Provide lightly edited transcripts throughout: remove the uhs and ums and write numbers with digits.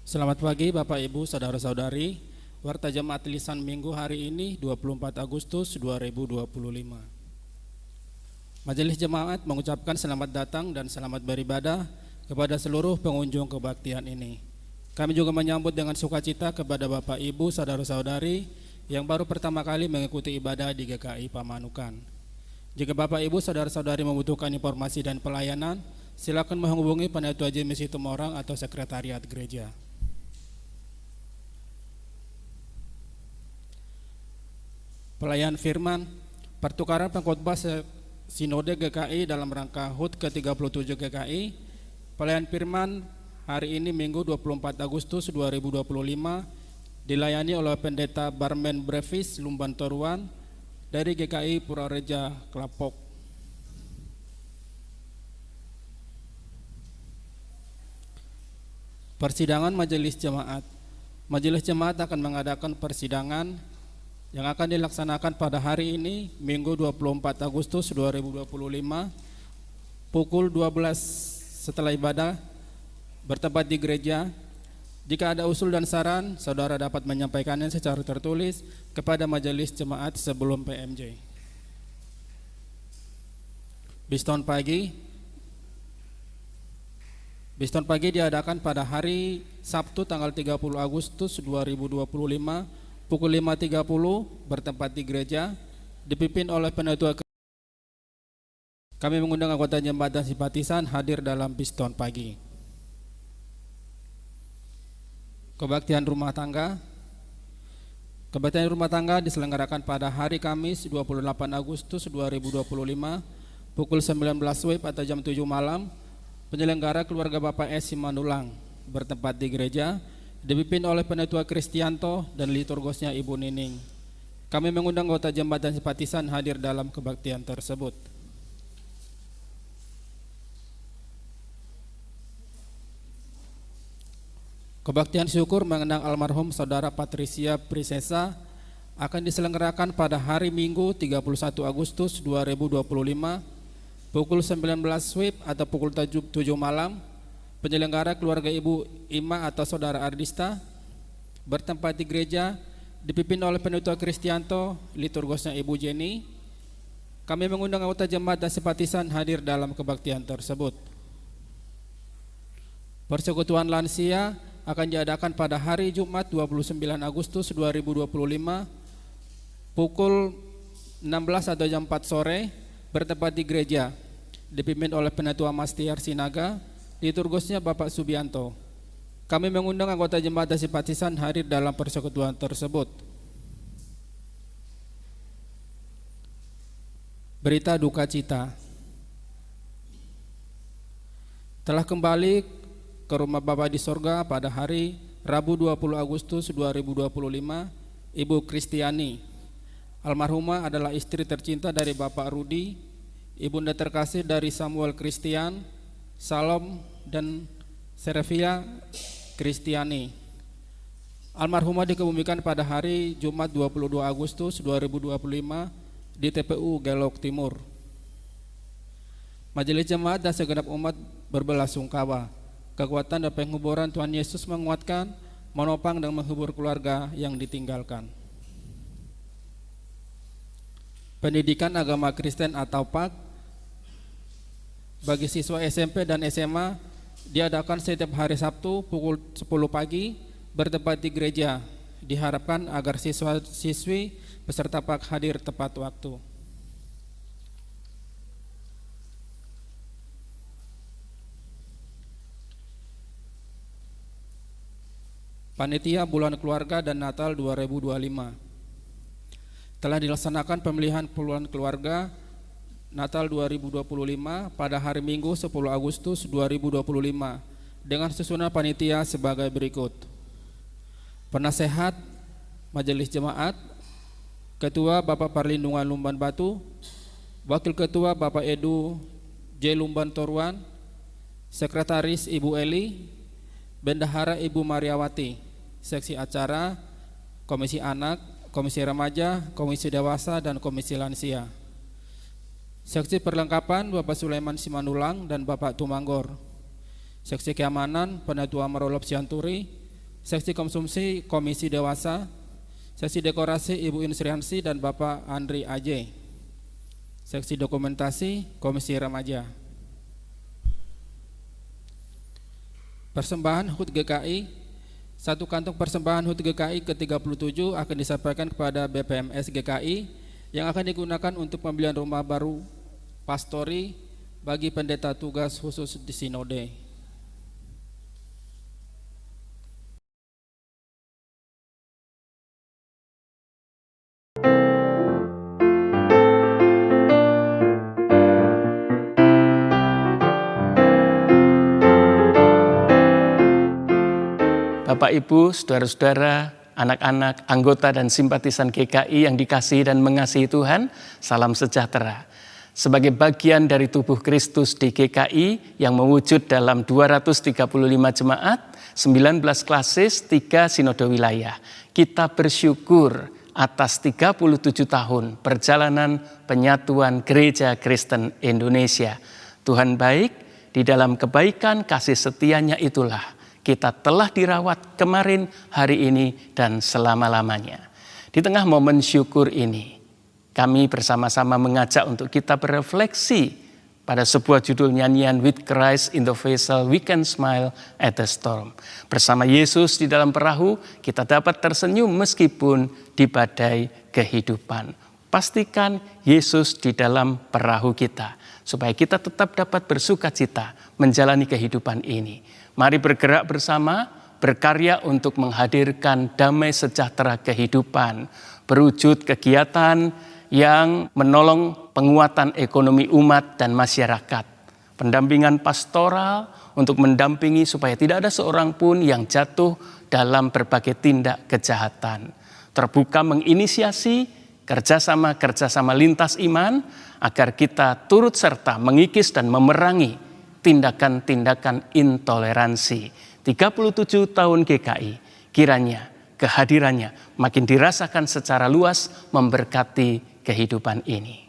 Selamat pagi Bapak Ibu Saudara-saudari. Warta Jemaat Lisan Minggu hari ini 24 Agustus 2025. Majelis Jemaat mengucapkan selamat datang dan selamat beribadah kepada seluruh pengunjung kebaktian ini. Kami juga menyambut dengan sukacita kepada Bapak Ibu Saudara-saudari yang baru pertama kali mengikuti ibadah di GKI Pamanukan. Jika Bapak Ibu Saudara-saudari membutuhkan informasi dan pelayanan, silakan menghubungi Panitia Jemaat Situmorang atau Sekretariat Gereja. Pelayan firman, pertukaran pengkhotbah Sinode GKI dalam rangka HUT ke-37 GKI. Pelayan firman hari ini Minggu 24 Agustus 2025 dilayani oleh Pendeta Barmen Brevis Lumban Toruan dari GKI Purwareja Kelapok. Persidangan Majelis Jemaat. Majelis Jemaat akan mengadakan persidangan yang akan dilaksanakan pada hari ini Minggu 24 Agustus 2025 pukul 12 setelah ibadah bertempat di gereja. Jika ada usul dan saran, saudara dapat menyampaikannya secara tertulis kepada Majelis Jemaat sebelum PMJ. Biston pagi diadakan pada hari Sabtu tanggal 30 Agustus 2025 pukul 5.30 bertempat di gereja, dipimpin oleh penatua. Kami mengundang anggota jemaat dan simpatisan hadir dalam Biston pagi. Kebaktian rumah tangga. Kebaktian rumah tangga diselenggarakan pada hari Kamis 28 Agustus 2025 pukul 19 WIB atau jam 7 malam. Penyelenggara keluarga Bapak S. Simanulang bertempat di gereja, dipimpin oleh Penatua Kristianto dan liturgosnya Ibu Nining. Kami mengundang anggota jemaat dan simpatisan hadir dalam kebaktian tersebut. Kebaktian syukur mengenang almarhum Saudara Patricia Prisesa akan diselenggarakan pada hari Minggu 31 Agustus 2025 pukul 19 WIB atau pukul 7 malam. Penyelenggara keluarga Ibu Ima atau Saudara Ardista bertempat di gereja, dipimpin oleh Penatua Kristianto, liturgosnya Ibu Jenny. Kami mengundang anggota jemaat dan simpatisan hadir dalam kebaktian tersebut. Persekutuan lansia akan diadakan pada hari Jumat 29 Agustus 2025 pukul 16 atau jam 4 sore bertempat di gereja, dipimpin oleh Penatua Mastiar Sinaga, liturgosnya Bapak Subianto. Kami mengundang anggota jemaat dan simpatisan hadir dalam persekutuan tersebut. Berita duka cita. Telah kembali ke rumah Bapa di sorga pada hari Rabu 20 Agustus 2025 Ibu Kristiani. Almarhumah adalah istri tercinta dari Bapak Rudi, ibunda terkasih dari Samuel Kristian, Salom dan Serevia Kristiani. Almarhumah dikebumikan pada hari Jumat 22 Agustus 2025 di TPU Gelok Timur. Majelis Jemaat dan segenap umat berbelasungkawa. Kekuatan dan penghiburan Tuhan Yesus menguatkan, menopang dan menghibur keluarga yang ditinggalkan. Pendidikan Agama Kristen atau PAK bagi siswa SMP dan SMA diadakan setiap hari Sabtu pukul 10 pagi bertempat di gereja. Diharapkan agar siswa-siswi peserta PAK hadir tepat waktu. Panitia Bulan Keluarga dan Natal 2025. Telah dilaksanakan pemilihan Bulan Keluarga Natal 2025 pada hari Minggu 10 Agustus 2025 dengan susunan panitia sebagai berikut. Penasehat Majelis Jemaat, Ketua Bapak Perlindungan Lumban Batu, Wakil Ketua Bapak Edu J. Lumban Toruan, Sekretaris Ibu Eli, Bendahara Ibu Mariawati, Seksi Acara, Komisi Anak, Komisi Remaja, Komisi Dewasa, dan Komisi Lansia. Seksi Perlengkapan Bapak Sulaiman Simanulang dan Bapak Tumanggor. Seksi Keamanan Penatua Marolop Sianturi, Seksi konsumsi Komisi Dewasa, seksi dekorasi Ibu Insriansi dan Bapak Andri Aje, seksi dokumentasi Komisi Remaja. Persembahan HUT GKI, satu kantong persembahan HUT GKI ke-37 akan disampaikan kepada BPMS GKI yang akan digunakan untuk pembelian rumah baru pastori bagi pendeta tugas khusus di Sinode. Bapak, Ibu, saudara-saudara, anak-anak, anggota dan simpatisan GKI yang dikasihi dan mengasihi Tuhan, salam sejahtera. Sebagai bagian dari tubuh Kristus di GKI yang mewujud dalam 235 jemaat, 19 klasis, 3 sinode wilayah, kita bersyukur atas 37 tahun perjalanan penyatuan Gereja Kristen Indonesia. Tuhan baik, di dalam kebaikan kasih setianya itulah kita telah dirawat kemarin, hari ini, dan selama-lamanya. Di tengah momen syukur ini, kami bersama-sama mengajak untuk kita berefleksi pada sebuah judul nyanyian With Christ in the Vessel, We Can Smile at the Storm. Bersama Yesus di dalam perahu, kita dapat tersenyum meskipun di badai kehidupan. Pastikan Yesus di dalam perahu kita, supaya kita tetap dapat bersuka cita menjalani kehidupan ini. Mari bergerak bersama, berkarya untuk menghadirkan damai sejahtera kehidupan, berwujud kegiatan yang menolong penguatan ekonomi umat dan masyarakat, pendampingan pastoral untuk mendampingi supaya tidak ada seorang pun yang jatuh dalam berbagai tindak kejahatan, terbuka menginisiasi kerjasama lintas iman agar kita turut serta mengikis dan memerangi tindakan-tindakan intoleransi. 37 tahun GKI, kiranya kehadirannya makin dirasakan secara luas memberkati kehidupan ini.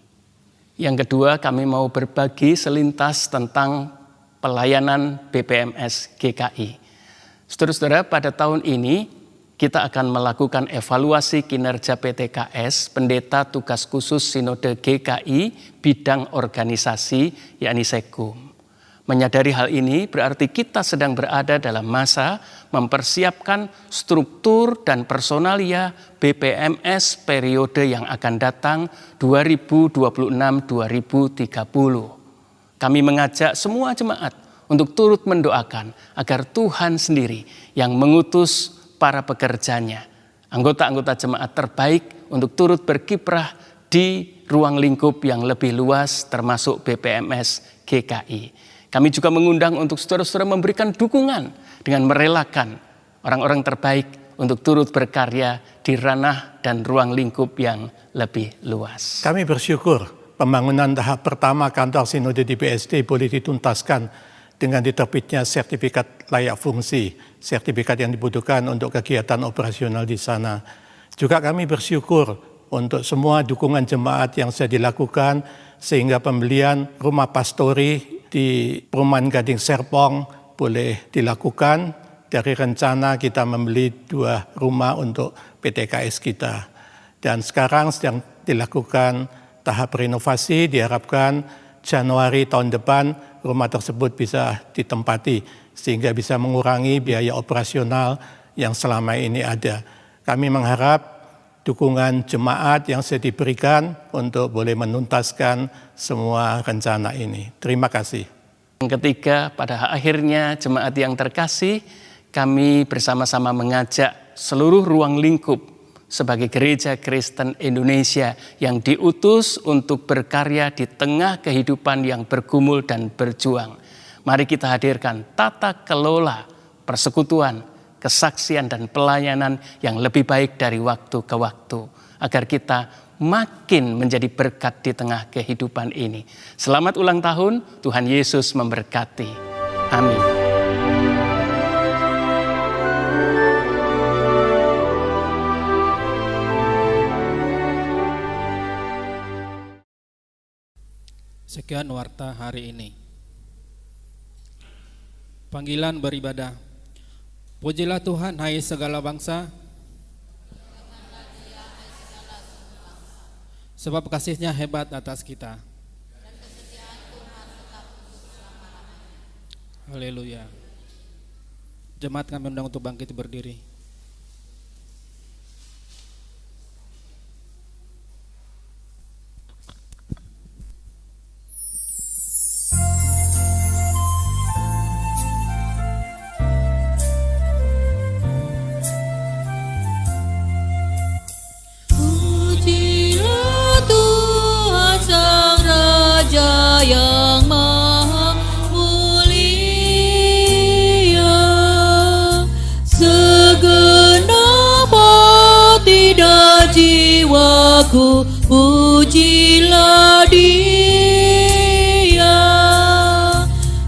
Yang kedua, kami mau berbagi selintas tentang pelayanan BPMS GKI. Saudara-saudara, pada tahun ini kita akan melakukan evaluasi kinerja PTKS, Pendeta Tugas Khusus Sinode GKI, bidang organisasi, yakni Sekum. Menyadari hal ini berarti kita sedang berada dalam masa mempersiapkan struktur dan personalia BPMS periode yang akan datang 2026-2030. Kami mengajak semua jemaat untuk turut mendoakan agar Tuhan sendiri yang mengutus para pekerjanya, anggota-anggota jemaat terbaik untuk turut berkiprah di ruang lingkup yang lebih luas termasuk BPMS GKI. Kami juga mengundang untuk saudara-saudara memberikan dukungan dengan merelakan orang-orang terbaik untuk turut berkarya di ranah dan ruang lingkup yang lebih luas. Kami bersyukur pembangunan tahap pertama kantor Sinode di BSD boleh dituntaskan dengan diterbitnya sertifikat layak fungsi, sertifikat yang dibutuhkan untuk kegiatan operasional di sana. Juga kami bersyukur untuk semua dukungan jemaat yang sudah dilakukan sehingga pembelian rumah pastori di Perumahan Gading Serpong boleh dilakukan. Dari rencana kita membeli 2 rumah untuk PTKS kita. Dan sekarang sedang dilakukan tahap renovasi, diharapkan Januari tahun depan rumah tersebut bisa ditempati sehingga bisa mengurangi biaya operasional yang selama ini ada. Kami mengharap dukungan jemaat yang sudah diberikan untuk boleh menuntaskan semua rencana ini. Terima kasih. Yang ketiga, pada akhirnya jemaat yang terkasih, kami bersama-sama mengajak seluruh ruang lingkup sebagai Gereja Kristen Indonesia yang diutus untuk berkarya di tengah kehidupan yang bergumul dan berjuang. Mari kita hadirkan tata kelola persekutuan, kesaksian dan pelayanan yang lebih baik dari waktu ke waktu, agar kita makin menjadi berkat di tengah kehidupan ini. Selamat ulang tahun, Tuhan Yesus memberkati. Amin. Sekian warta hari ini. Panggilan beribadah. Pujilah Tuhan, hai segala bangsa, sebab kasih-Nya hebat atas kita. Haleluya. Jemaat kami undang untuk bangkit berdiri. Pujilah Tuhan Sang Raja yang Maha Mulia, segenap hati dan jiwaku pujilah Dia.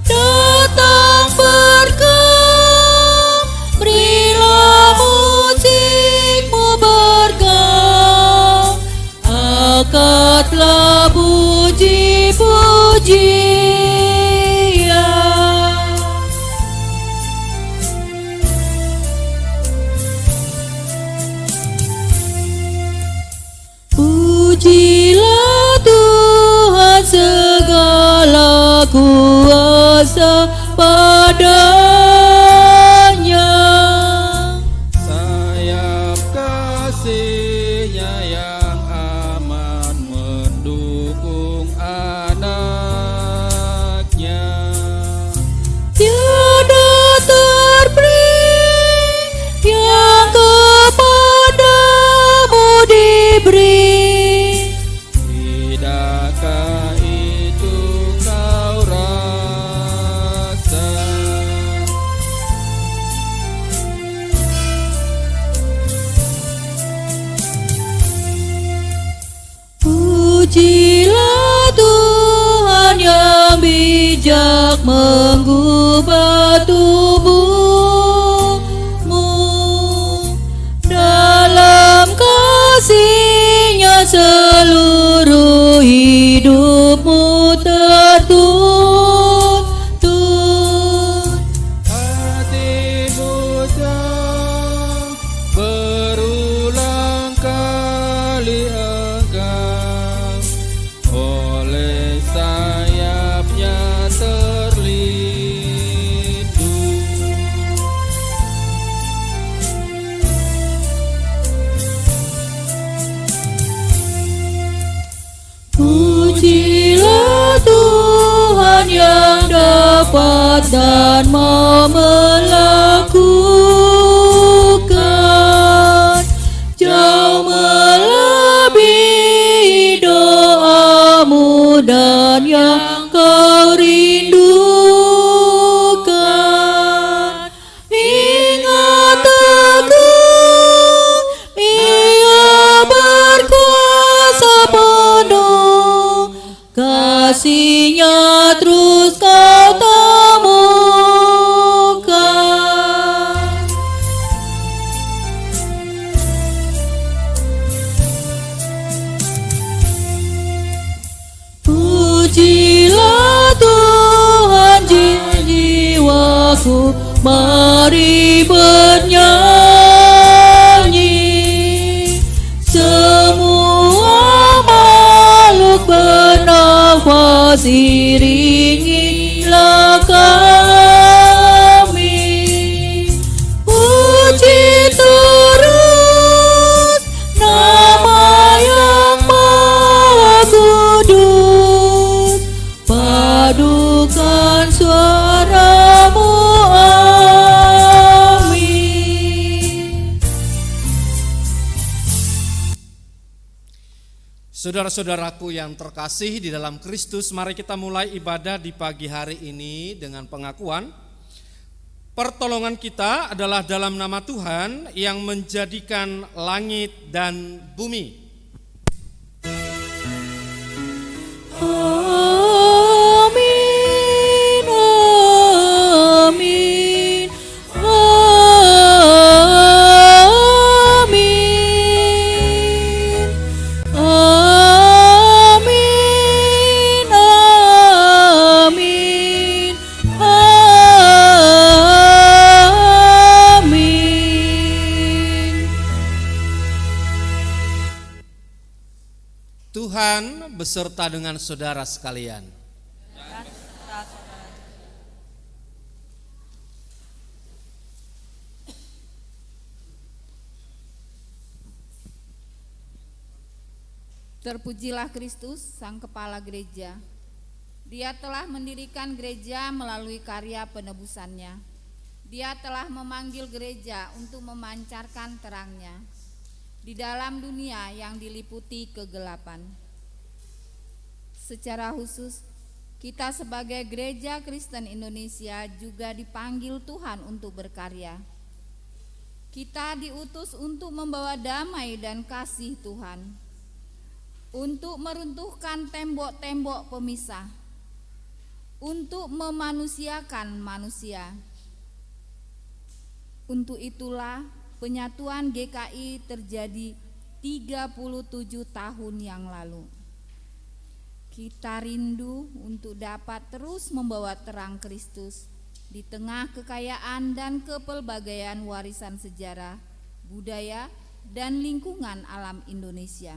Datang bergam, berilah musikmu bergam, angkatlah puji-pujian. Pujilah Tuhan segala kuasa padanya. Sayap kasih-Nya yang aman mendukung anak-Nya. Tiada terberi yang kepadamu diberi. Tidakkah itu kau rasa? Pujilah Tuhan yang bijak mengubah tubuhmu. Dalam kasih-Nya seluruh hidupmu tertuntun. Hatimu jauh berulang kali enggan, oleh sayap-Nya terlindung. Pujilah Tuhan yang dapat dan mau melakukan, jauh melebihi doamu dan yang kau rindukan. Ingat teguh, Ia berkuasa penuh, kasih-Nya terus kau temukan. Pujilah Tuhan jiwaku, mari bernyanyi. Semua makhluk bernafas iringilah kami. Puji terus nama yang Maha Kudus, padukan suaramu, amin. Saudara-saudaraku yang terkasih di dalam Kristus, mari kita mulai ibadah di pagi hari ini dengan pengakuan. Pertolongan kita adalah dalam nama Tuhan yang menjadikan langit dan bumi. Amin, amin, amin, amin, amin, amin. Tuhan beserta dengan saudara sekalian. Terpujilah Kristus, Sang Kepala Gereja. Dia telah mendirikan gereja melalui karya penebusannya. Dia telah memanggil gereja untuk memancarkan terangnya di dalam dunia yang diliputi kegelapan. Secara khusus, kita sebagai Gereja Kristen Indonesia juga dipanggil Tuhan untuk berkarya. Kita diutus untuk membawa damai dan kasih Tuhan, untuk meruntuhkan tembok-tembok pemisah, untuk memanusiakan manusia. Untuk itulah penyatuan GKI terjadi 37 tahun yang lalu. Kita rindu untuk dapat terus membawa terang Kristus di tengah kekayaan dan kepelbagaian warisan sejarah, budaya, dan lingkungan alam Indonesia.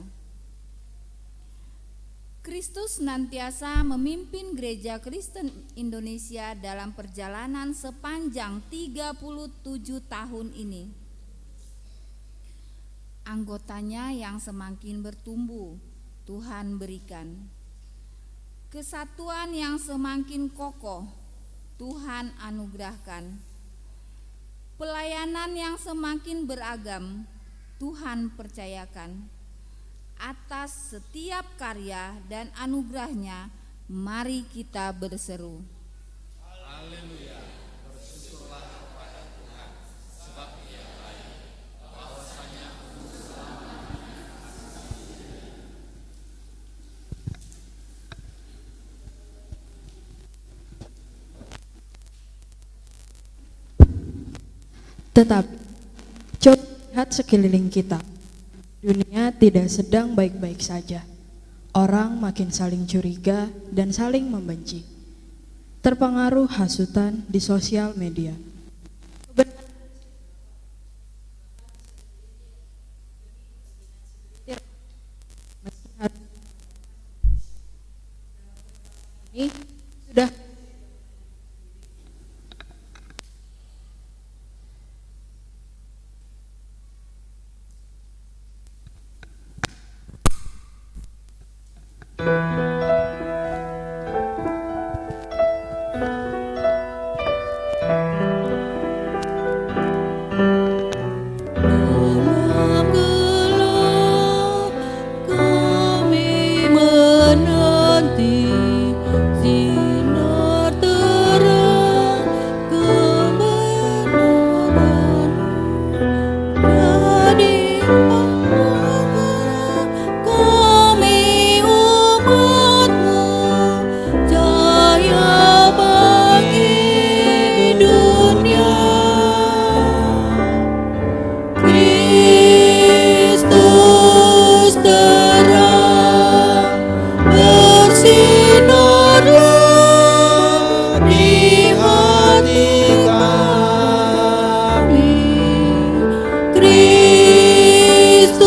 Kristus senantiasa memimpin Gereja Kristen Indonesia dalam perjalanan sepanjang 37 tahun ini. Anggotanya yang semakin bertumbuh, Tuhan berikan. Kesatuan yang semakin kokoh, Tuhan anugerahkan. Pelayanan yang semakin beragam, Tuhan percayakan. Atas setiap karya dan anugerahnya, mari kita berseru. Haleluya, bersyukurlah kepada Tuhan, sebab Dia baik, bahwasanya Tetapi, coba lihat sekeliling kita. Dunia tidak sedang baik-baik saja. Orang makin saling curiga dan saling membenci. Terpengaruh hasutan di sosial media. Ini sudah Dalam gelap kami menanti sinar terang kebenaran. Jadi kami umatmu, cahaya bagi dunia. Kristus terang bersinarlah di hati kami. Kristus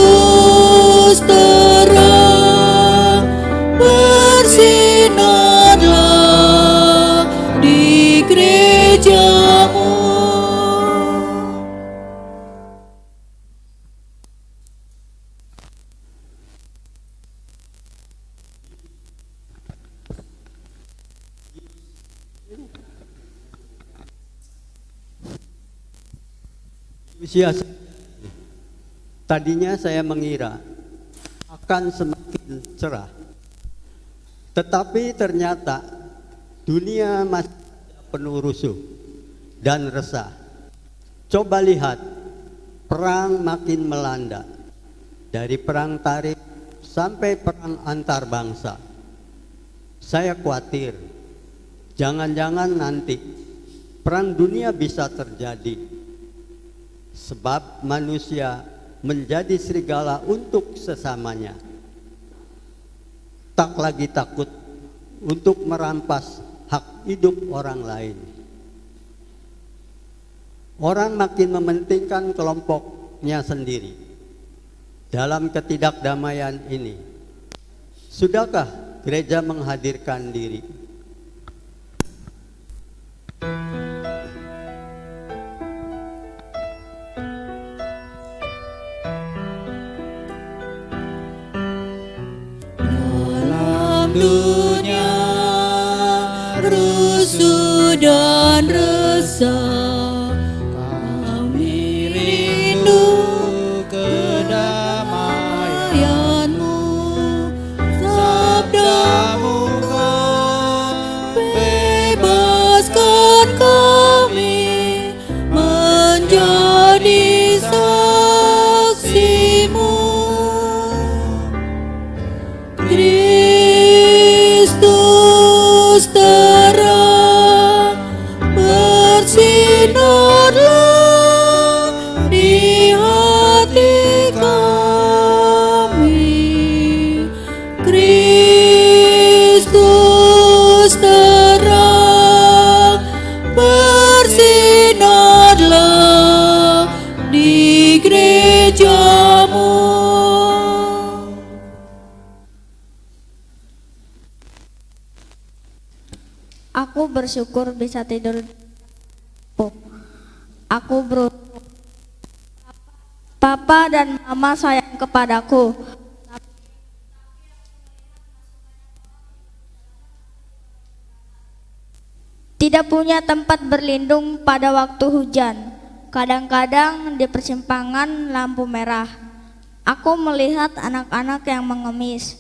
terang bersinarlah di gerejamu. Usia tadinya saya mengira akan semakin cerah, tetapi ternyata dunia masih penuh rusuh dan resah. Coba lihat, perang makin melanda, dari perang tarif sampai perang antar bangsa. Saya khawatir, jangan-jangan nanti perang dunia bisa terjadi. Sebab manusia menjadi serigala untuk sesamanya. Tak lagi takut untuk merampas hak hidup orang lain. Orang makin mementingkan kelompoknya sendiri. Dalam ketidakdamaian ini, Sudahkah gereja menghadirkan diri? Dalam dunia rusuh dan resah, kami rindu kedamaian-Mu. Sabda-Mu kan bebaskan kami menjadi saksi-Mu. Kristus terang bersinarlah di hati kami. Kristus terang bersinarlah di gereja-Mu. Aku bersyukur bisa tidur. Aku beruntung. Papa dan Mama sayang kepadaku. Tidak punya tempat berlindung pada waktu hujan. Kadang-kadang di persimpangan lampu merah, aku melihat anak-anak yang mengemis.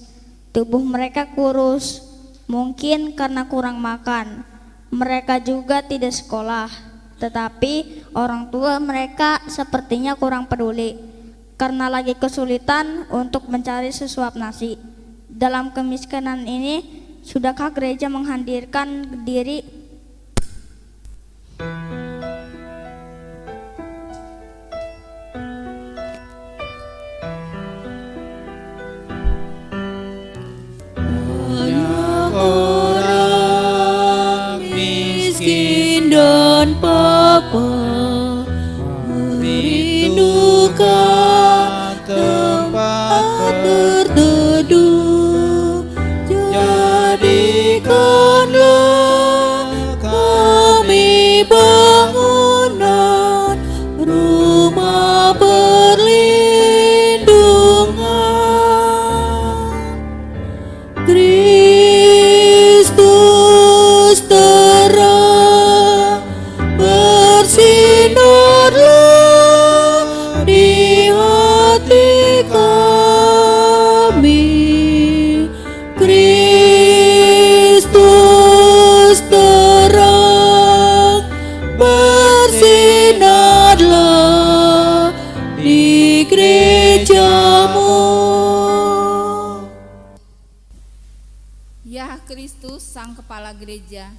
Tubuh mereka kurus, mungkin karena kurang makan. Mereka juga tidak sekolah, tetapi orang tua mereka sepertinya kurang peduli karena lagi kesulitan untuk mencari sesuap nasi. Dalam kemiskinan ini, sudahkah gereja menghadirkan diri? Orang miskin dan papa merindukan tempat berteduh. Jadikanlah kami bangunan rumah perlindungan. Kristus terang bersinarlah di hati kami. Kristus terang bersinarlah di gereja-Mu. Ya Kristus, Sang Kepala Gereja,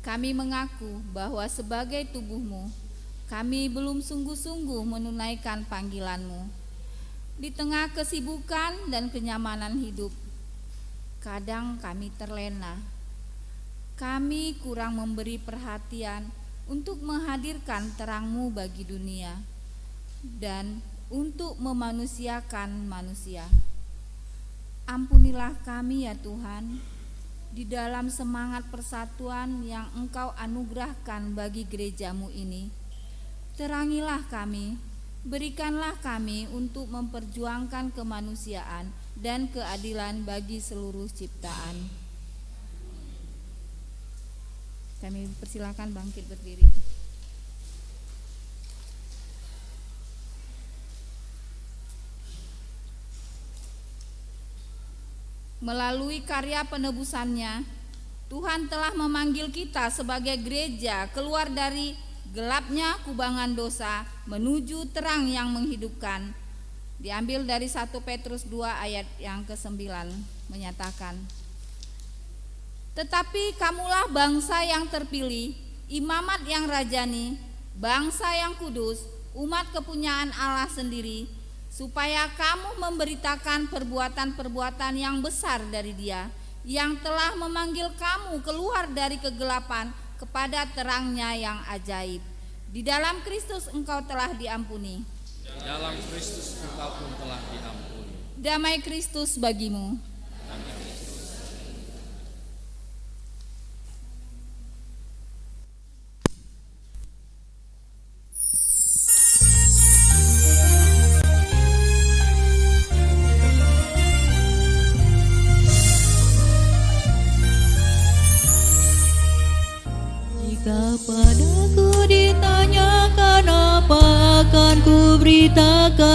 kami mengaku bahwa sebagai tubuh-Mu, kami belum sungguh-sungguh menunaikan panggilan-Mu. Di tengah kesibukan dan kenyamanan hidup, kadang kami terlena. Kami kurang memberi perhatian untuk menghadirkan terang-Mu bagi dunia dan untuk memanusiakan manusia. Ampunilah kami ya Tuhan, di dalam semangat persatuan yang Engkau anugerahkan bagi gereja-Mu ini. Terangilah kami, berikanlah kami untuk memperjuangkan kemanusiaan dan keadilan bagi seluruh ciptaan. Kami persilakan bangkit berdiri. Melalui karya penebusannya, Tuhan telah memanggil kita sebagai gereja keluar dari gelapnya kubangan dosa menuju terang yang menghidupkan. Diambil dari 1 Petrus 2 ayat yang ke-9 menyatakan, tetapi kamulah bangsa yang terpilih, imamat yang rajani, bangsa yang kudus, umat kepunyaan Allah sendiri, supaya kamu memberitakan perbuatan-perbuatan yang besar dari Dia, yang telah memanggil kamu keluar dari kegelapan kepada terangnya yang ajaib. Di dalam Kristus engkau telah diampuni. Dalam Kristus engkau pun telah diampuni. Damai Kristus bagimu. Dan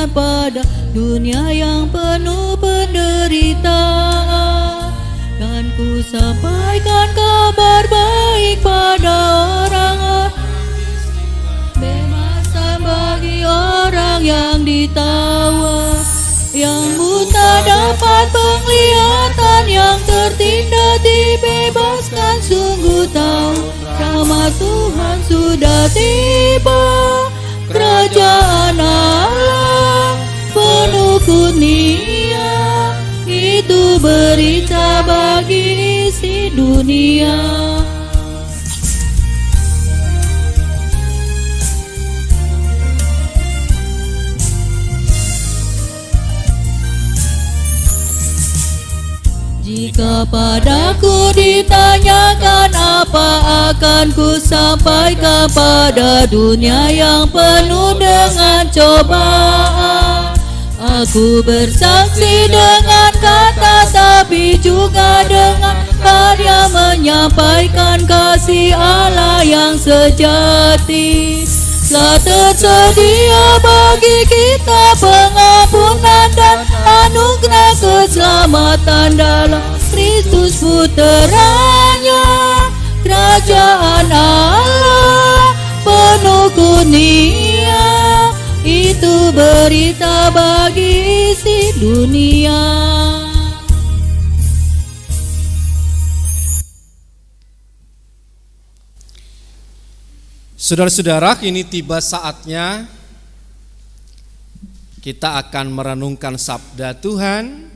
Tuhan pada dunia yang penuh penderitaan. Dan ku sampaikan kabar baik pada orang-orang, bebasan bagi orang yang ditawan, yang buta dapat penglihatan, yang tertindas dibebaskan. Sungguh tahu rahmat Tuhan sudah tiba, kerajaan Allah penuh kurnia, itu berita bagi isi dunia. Jika padaku ditanyakan apa akan ku sampaikan pada dunia yang penuh dengan cobaan. Aku bersaksi dengan kata tapi juga dengan karya, menyampaikan kasih Allah yang sejati. Telah tersedia bagi kita pengampunan dan anugerah keselamatan dalam Kristus Puteranya. Kerajaan Allah penuh kurnia, itu berita bagi isi dunia. Saudara-saudara, kini tiba saatnya kita akan merenungkan sabda Tuhan.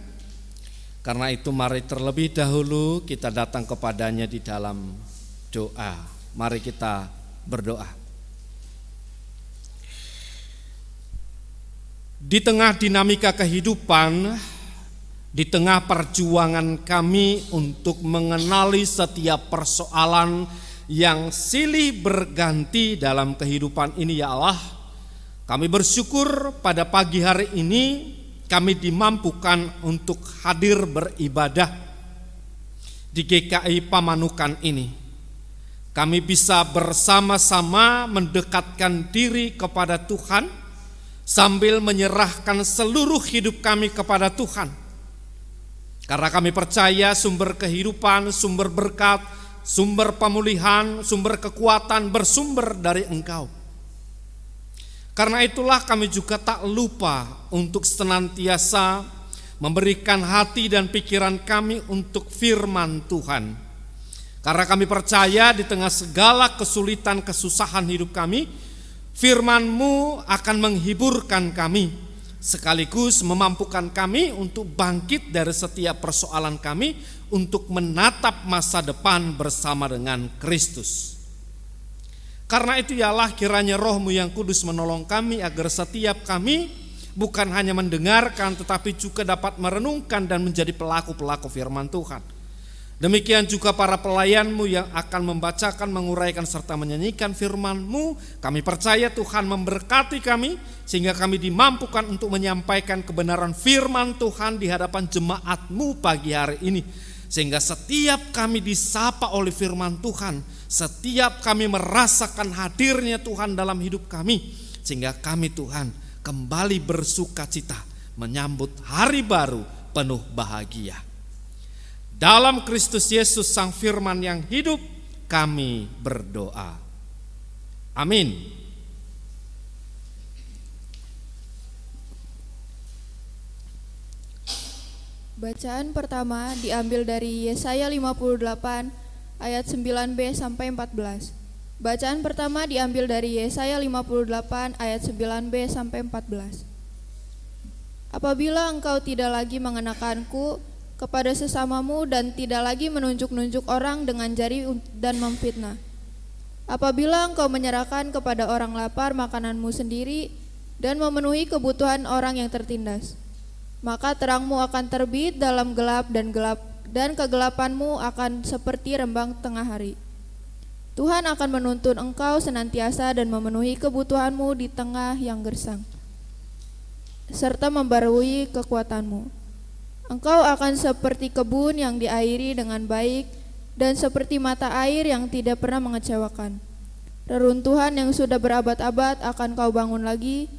Karena itu mari terlebih dahulu kita datang kepadanya di dalam doa. Mari kita berdoa. Di tengah dinamika kehidupan, di tengah perjuangan kami untuk mengenali setiap persoalan yang silih berganti dalam kehidupan ini, ya Allah, kami bersyukur pada pagi hari ini kami dimampukan untuk hadir beribadah di GKI Pamanukan ini. Kami bisa bersama-sama mendekatkan diri kepada Tuhan sambil menyerahkan seluruh hidup kami kepada Tuhan. Karena kami percaya sumber kehidupan, sumber berkat, sumber pemulihan, sumber kekuatan bersumber dari Engkau. Karena itulah kami juga tak lupa untuk senantiasa memberikan hati dan pikiran kami untuk firman Tuhan. Karena kami percaya di tengah segala kesulitan kesusahan hidup kami, firman-Mu akan menghiburkan kami, sekaligus memampukan kami untuk bangkit dari setiap persoalan kami untuk menatap masa depan bersama dengan Kristus. Karena itu ya Allah, kiranya Roh-Mu yang kudus menolong kami agar setiap kami bukan hanya mendengarkan tetapi juga dapat merenungkan dan menjadi pelaku-pelaku firman Tuhan. Demikian juga para pelayan-Mu yang akan membacakan, menguraikan serta menyanyikan firman-Mu. Kami percaya Tuhan memberkati kami sehingga kami dimampukan untuk menyampaikan kebenaran firman Tuhan di hadapan jemaat-Mu pagi hari ini. Sehingga setiap kami disapa oleh firman Tuhan, setiap kami merasakan hadirnya Tuhan dalam hidup kami, sehingga kami Tuhan kembali bersuka cita menyambut hari baru penuh bahagia. Dalam Kristus Yesus Sang Firman yang hidup, kami berdoa. Amin. Bacaan pertama diambil dari Yesaya 58 ayat 9b sampai 14. Bacaan pertama diambil dari Yesaya 58 ayat 9b sampai 14. Apabila engkau tidak lagi mengenakanku kepada sesamamu dan tidak lagi menunjuk-nunjuk orang dengan jari dan memfitnah. Apabila engkau menyerahkan kepada orang lapar makananmu sendiri dan memenuhi kebutuhan orang yang tertindas, maka terangmu akan terbit dalam gelap dan kegelapanmu akan seperti rembang tengah hari. Tuhan akan menuntun engkau senantiasa dan memenuhi kebutuhanmu di tengah yang gersang, serta membarui kekuatanmu. Engkau akan seperti kebun yang diairi dengan baik dan seperti mata air yang tidak pernah mengecewakan. Reruntuhan yang sudah berabad-abad akan kau bangun lagi,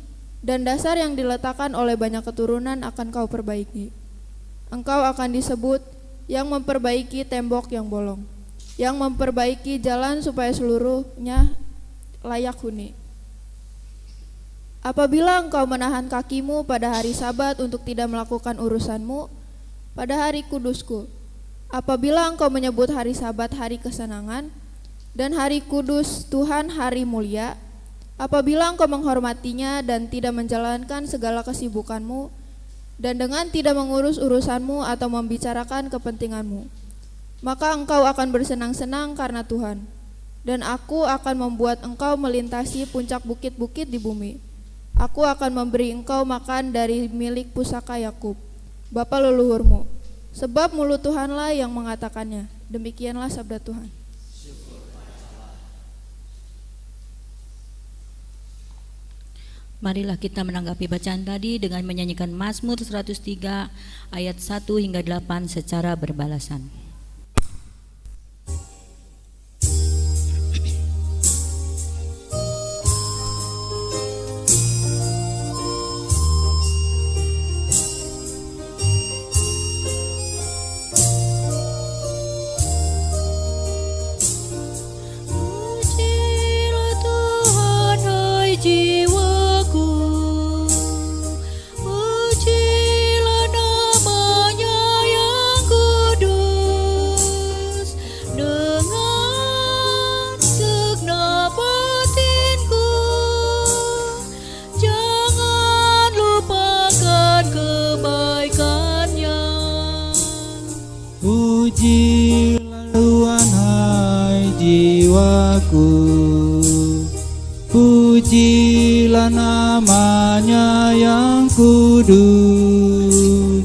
dan dasar yang diletakkan oleh banyak keturunan akan kau perbaiki. Engkau akan disebut yang memperbaiki tembok yang bolong, yang memperbaiki jalan supaya seluruhnya layak huni. Apabila engkau menahan kakimu pada hari Sabat untuk tidak melakukan urusanmu pada hari kudusku, apabila engkau menyebut hari Sabat hari kesenangan dan hari kudus Tuhan hari mulia, apabila engkau menghormatinya dan tidak menjalankan segala kesibukanmu dan dengan tidak mengurus urusanmu atau membicarakan kepentinganmu, maka engkau akan bersenang-senang karena Tuhan, dan aku akan membuat engkau melintasi puncak bukit-bukit di bumi. Aku akan memberi engkau makan dari milik pusaka Yakub, bapa leluhurmu, sebab mulut Tuhanlah yang mengatakannya. Demikianlah sabda Tuhan. Marilah kita menanggapi bacaan tadi dengan menyanyikan Mazmur 103 ayat 1 hingga 8 secara berbalasan. Pujilah Tuhan, hai jiwaku, pujilah namanya yang kudus, dengan segenap batinku, jangan lupakan kebaikannya. Pujilah Tuhan, hai jiwaku, pujilah namanya yang kudus,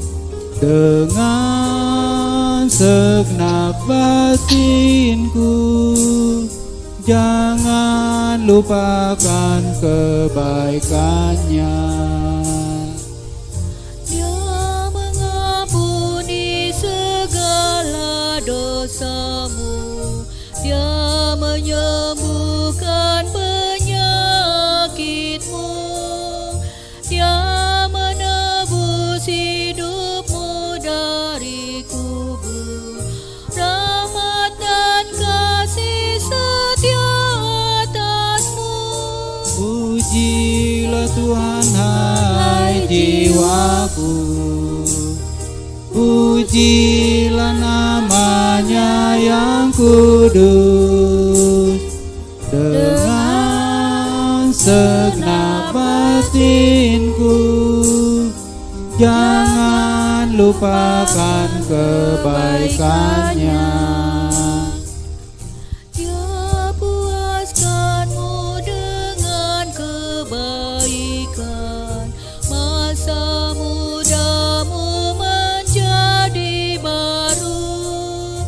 dengan segenap batinku, jangan lupakan kebaikannya. Dia mengampuni segala dosamu, Dia menyembuhkan penyakitmu, Dia menebus hidupmu dari kubur. Rahmat dan kasih setia atasmu. Pujilah Tuhan, hai jiwaku, pujilah namanya yang kudus, dengan segenap batinku, jangan lupakan kebaikannya. Dia puaskanmu dengan kebaikan, masa mudamu menjadi baru.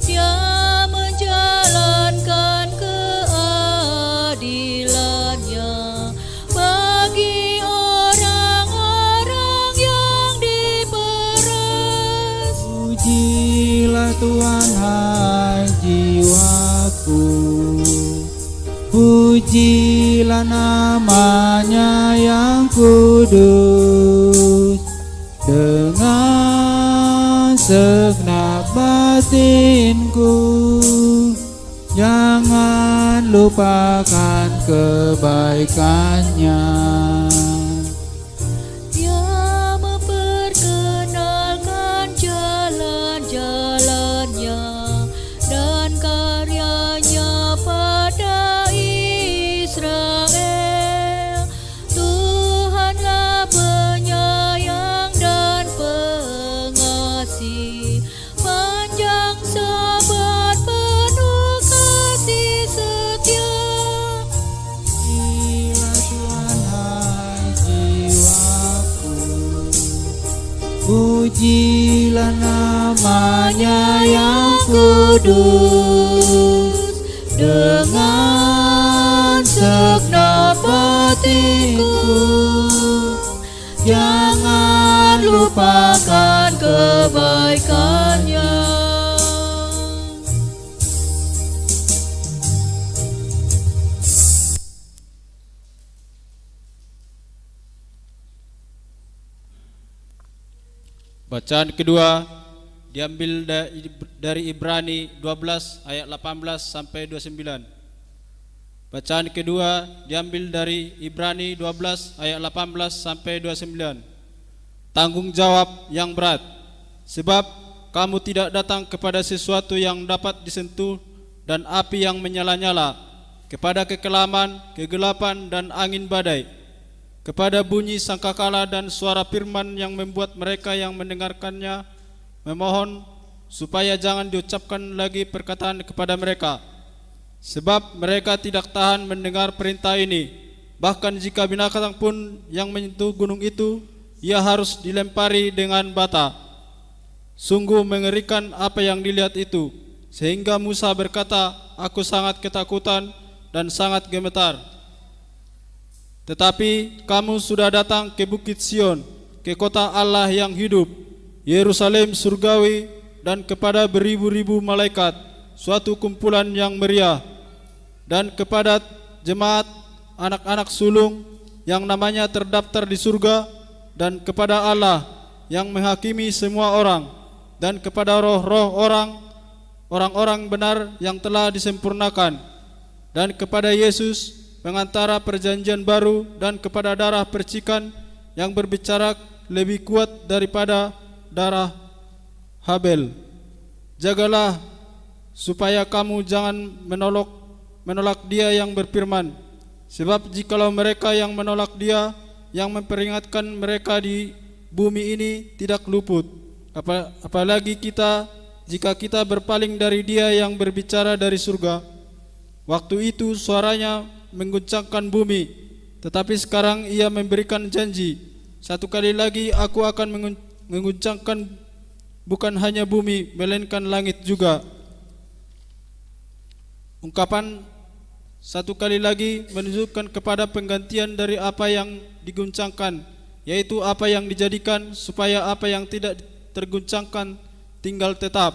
Dia menjalankan keadilannya bagi orang-orang yang diperas. Pujilah Tuhan, hai jiwaku, pujilah namanya yang kudus, dengan segenap batinku, jangan lupakan kebaikannya. Dia memperkenalkan jalan-jalannya dan karyanya pada Israel. Tuhanlah penyayang dan pengasih, panjang sabar penuh kasih setia. Pujilah Tuhan, hai jiwaku, pujilah namanya yang kudus, dengan segenap batinku, jangan lupakan kebaikannya. Bacaan kedua diambil dari Ibrani 12 ayat 18 sampai 29. Bacaan kedua diambil dari Ibrani 12 ayat 18 sampai 29. Tanggung jawab yang berat, sebab kamu tidak datang kepada sesuatu yang dapat disentuh dan api yang menyala-nyala, kepada kekelaman, kegelapan dan angin badai, kepada bunyi sangkakala dan suara firman yang membuat mereka yang mendengarkannya memohon supaya jangan diucapkan lagi perkataan kepada mereka, sebab mereka tidak tahan mendengar perintah ini. Bahkan jika binatang pun yang menyentuh gunung itu, ia harus dilempari dengan bata. Sungguh mengerikan apa yang dilihat itu, sehingga Musa berkata, aku sangat ketakutan dan sangat gemetar. Tetapi kamu sudah datang ke Bukit Sion, ke kota Allah yang hidup, Yerusalem surgawi, dan kepada beribu-ribu malaikat, suatu kumpulan yang meriah, dan kepada jemaat anak-anak sulung yang namanya terdaftar di surga, dan kepada Allah yang menghakimi semua orang, dan kepada roh-roh orang-orang benar yang telah disempurnakan, dan kepada Yesus pengantara perjanjian baru, dan kepada darah percikan yang berbicara lebih kuat daripada darah Habel. Jagalah supaya kamu jangan menolak dia yang berfirman, sebab jikalau mereka yang menolak dia yang memperingatkan mereka di bumi ini tidak luput, apalagi kita jika kita berpaling dari dia yang berbicara dari surga. Waktu itu suaranya mengguncangkan bumi, tetapi sekarang ia memberikan janji, satu kali lagi aku akan mengguncangkan bukan hanya bumi, melainkan langit juga. Ungkapan satu kali lagi menunjukkan kepada penggantian dari apa yang diguncangkan, yaitu apa yang dijadikan, supaya apa yang tidak terguncangkan tinggal tetap.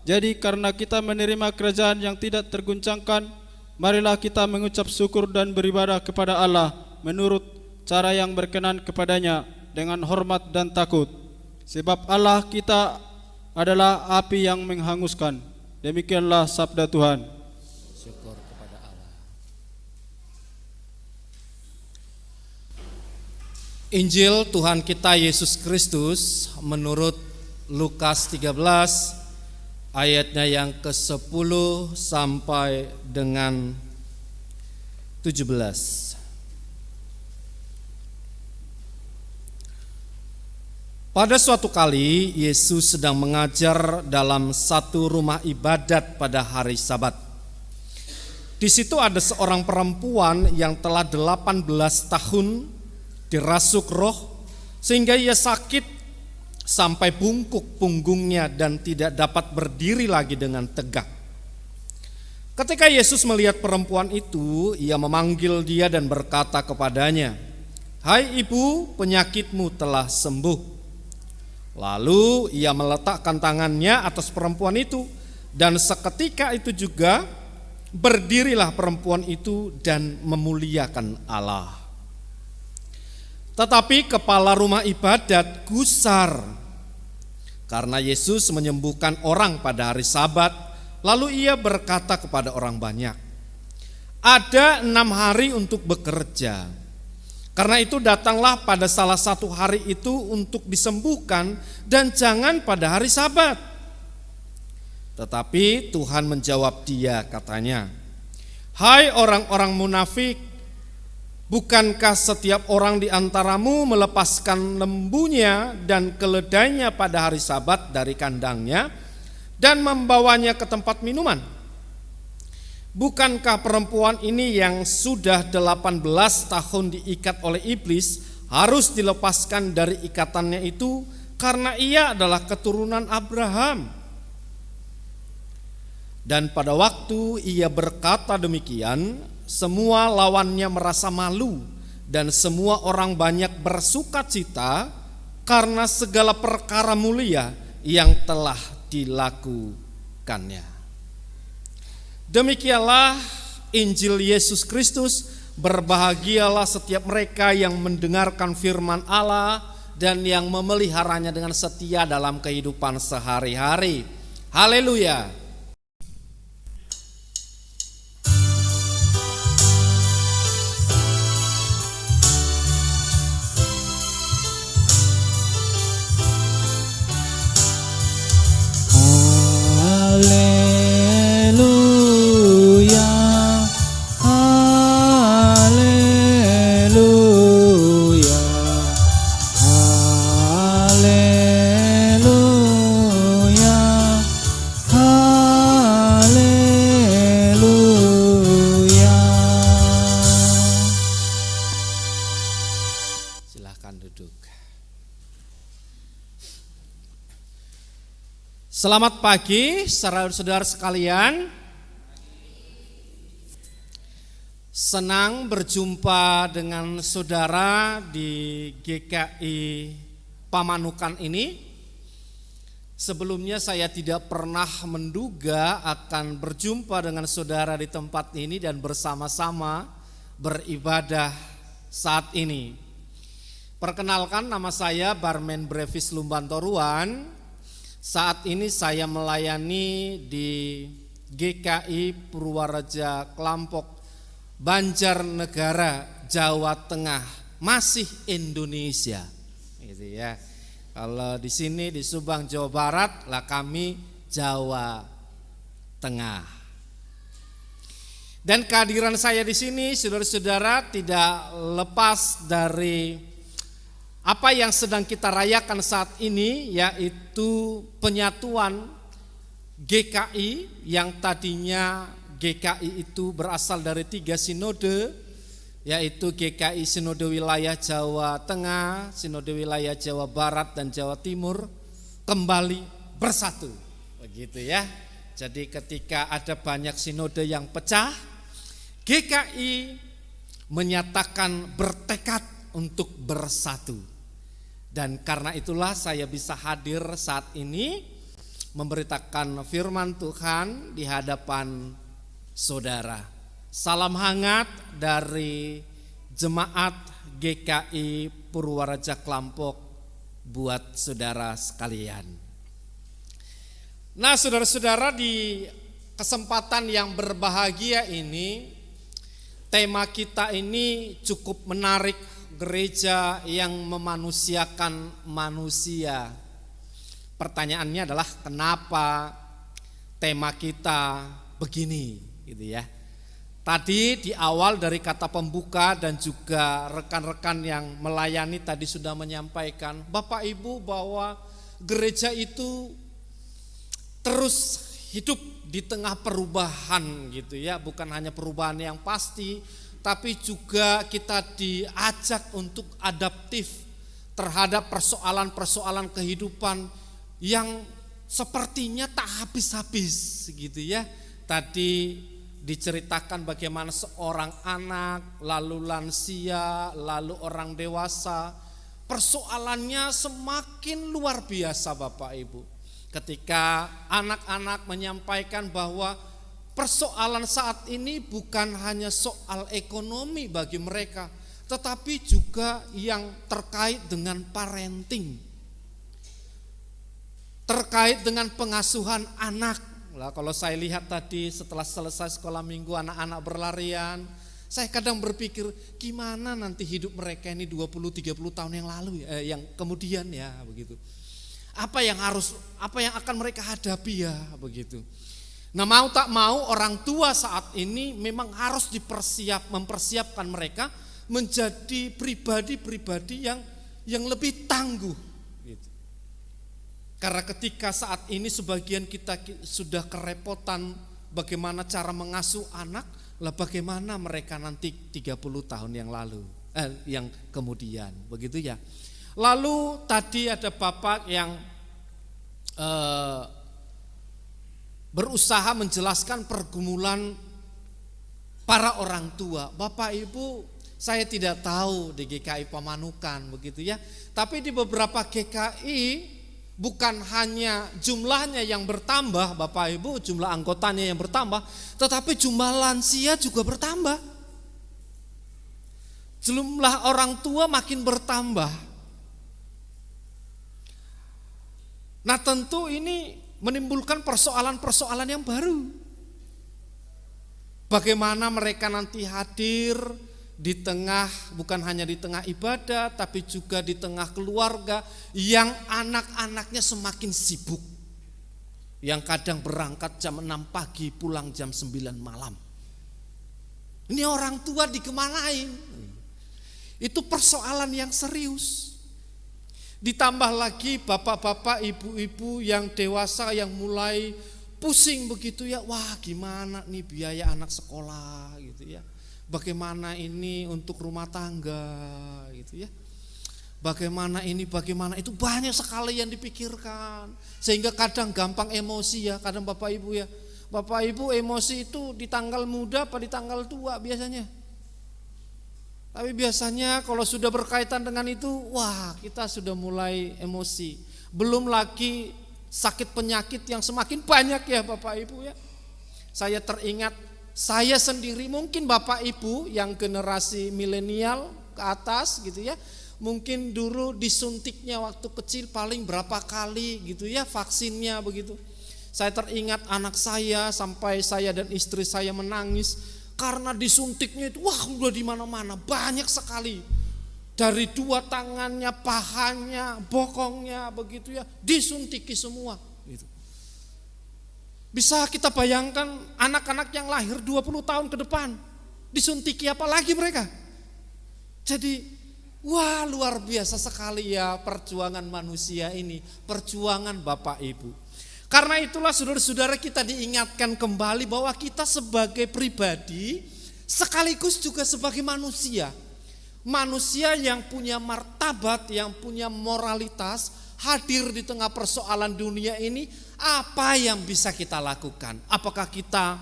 Jadi karena kita menerima kerajaan yang tidak terguncangkan, marilah kita mengucap syukur dan beribadah kepada Allah menurut cara yang berkenan kepadanya dengan hormat dan takut. Sebab Allah kita adalah api yang menghanguskan. Demikianlah sabda Tuhan. Syukur kepada Allah. Injil Tuhan kita Yesus Kristus menurut Lukas 13 ayatnya yang ke-10 sampai dengan 17. Pada suatu kali Yesus sedang mengajar dalam satu rumah ibadat pada hari Sabat. Di situ ada seorang perempuan yang telah 18 tahun dirasuk roh, sehingga ia sakit sampai bungkuk punggungnya dan tidak dapat berdiri lagi dengan tegak. Ketika Yesus melihat perempuan itu, ia memanggil dia dan berkata kepadanya, "Hai ibu, penyakitmu telah sembuh." Lalu ia meletakkan tangannya atas perempuan itu, dan seketika itu juga berdirilah perempuan itu dan memuliakan Allah. Tetapi kepala rumah ibadat gusar karena Yesus menyembuhkan orang pada hari Sabat. Lalu ia berkata kepada orang banyak, "Ada 6 hari untuk bekerja. Karena itu datanglah pada salah satu hari itu untuk disembuhkan dan jangan pada hari Sabat." Tetapi Tuhan menjawab dia, katanya, "Hai orang-orang munafik, bukankah setiap orang di antaramu melepaskan lembunya dan keledainya pada hari Sabat dari kandangnya dan membawanya ke tempat minuman? Bukankah perempuan ini yang sudah 18 tahun diikat oleh iblis harus dilepaskan dari ikatannya itu karena ia adalah keturunan Abraham?" Dan pada waktu ia berkata demikian, semua lawannya merasa malu dan semua orang banyak bersukacita karena segala perkara mulia yang telah dilakukannya. Demikianlah Injil Yesus Kristus. Berbahagialah setiap mereka yang mendengarkan firman Allah dan yang memeliharanya dengan setia dalam kehidupan sehari-hari. Haleluya. Haleluya, haleluya, haleluya, haleluya. Silahkan duduk. Selamat pagi saudara-saudara sekalian. Senang berjumpa dengan saudara di GKI Pamanukan ini. Sebelumnya saya tidak pernah menduga akan berjumpa dengan saudara di tempat ini dan bersama-sama beribadah saat ini. Perkenalkan, nama saya Barmen Brevis Lumbantoruan. Saat ini saya melayani di GKI Purwareja Klampok, Banjarnegara, Jawa Tengah, masih Indonesia. Gitu ya. Kalau di sini di Subang, Jawa Barat, lah kami Jawa Tengah. Dan kehadiran saya di sini, saudara-saudara, tidak lepas dari apa yang sedang kita rayakan saat ini, yaitu penyatuan GKI yang tadinya GKI itu berasal dari 3 sinode, yaitu GKI Sinode Wilayah Jawa Tengah, Sinode Wilayah Jawa Barat dan Jawa Timur, kembali bersatu. Begitu ya. Jadi ketika ada banyak sinode yang pecah, GKI menyatakan bertekad untuk bersatu. Dan karena itulah saya bisa hadir saat ini memberitakan firman Tuhan di hadapan saudara. Salam hangat dari jemaat GKI Purwareja Klampok buat saudara sekalian. Nah, saudara-saudara, di kesempatan yang berbahagia ini, tema kita ini cukup menarik. Gereja yang memanusiakan manusia. Pertanyaannya adalah kenapa tema kita begini, gitu ya. Tadi di awal dari kata pembuka dan juga rekan-rekan yang melayani tadi sudah menyampaikan, Bapak Ibu, bahwa gereja itu terus hidup di tengah perubahan, gitu ya. Bukan hanya perubahan yang pasti, tapi juga kita diajak untuk adaptif terhadap persoalan-persoalan kehidupan yang sepertinya tak habis-habis, gitu ya. Tadi diceritakan bagaimana seorang anak, lalu lansia, lalu orang dewasa, persoalannya semakin luar biasa Bapak Ibu. Ketika anak-anak menyampaikan bahwa persoalan saat ini bukan hanya soal ekonomi bagi mereka, tetapi juga yang terkait dengan parenting, terkait dengan pengasuhan anak. Lah, kalau saya lihat tadi setelah selesai sekolah minggu anak-anak berlarian, saya kadang berpikir gimana nanti hidup mereka ini 20-30 tahun yang lalu yang kemudian ya begitu. Apa yang akan mereka hadapi ya begitu. Nah, mau tak mau orang tua saat ini memang harus mempersiapkan mereka menjadi pribadi-pribadi yang lebih tangguh. Gitu. Karena ketika saat ini sebagian kita sudah kerepotan bagaimana cara mengasuh anak, lah bagaimana mereka nanti 30 tahun yang lalu, yang kemudian, begitu ya. Lalu tadi ada Bapak yang berusaha menjelaskan pergumulan para orang tua. Bapak Ibu, saya tidak tahu di GKI Pamanukan begitu ya. Tapi di beberapa GKI bukan hanya jumlahnya yang bertambah Bapak Ibu, jumlah anggotanya yang bertambah, tetapi jumlah lansia juga bertambah. Jumlah orang tua makin bertambah. Nah tentu ini menimbulkan persoalan-persoalan yang baru. Bagaimana mereka nanti hadir di tengah, bukan hanya di tengah ibadah, tapi juga di tengah keluarga yang anak-anaknya semakin sibuk. Yang kadang berangkat jam 6 pagi, pulang jam 9 malam. Ini orang tua dikemanain? Itu persoalan yang serius. Ditambah lagi bapak-bapak, ibu-ibu yang dewasa yang mulai pusing begitu ya. Wah, gimana nih biaya anak sekolah gitu ya. Bagaimana ini untuk rumah tangga gitu ya. Bagaimana ini, bagaimana itu, banyak sekali yang dipikirkan. Sehingga kadang gampang emosi ya, kadang Bapak Ibu ya. Bapak Ibu emosi itu di tanggal muda apa di tanggal tua biasanya. Tapi biasanya kalau sudah berkaitan dengan itu, wah kita sudah mulai emosi. Belum lagi sakit penyakit yang semakin banyak ya Bapak Ibu ya. Saya teringat, saya sendiri, mungkin Bapak Ibu yang generasi milenial ke atas gitu ya. Mungkin dulu disuntiknya waktu kecil paling berapa kali gitu ya vaksinnya begitu. Saya teringat anak saya sampai saya dan istri saya menangis karena disuntiknya itu wah udah di mana-mana banyak sekali. Dari 2 tangannya, pahanya, bokongnya begitu ya, disuntiki semua gitu. Bisa kita bayangkan anak-anak yang lahir 20 tahun ke depan disuntiki apa lagi mereka? Jadi wah luar biasa sekali ya perjuangan manusia ini, perjuangan Bapak Ibu. Karena itulah saudara-saudara kita diingatkan kembali bahwa kita sebagai pribadi sekaligus juga sebagai manusia. Manusia yang punya martabat, yang punya moralitas, hadir di tengah persoalan dunia ini, apa yang bisa kita lakukan? Apakah kita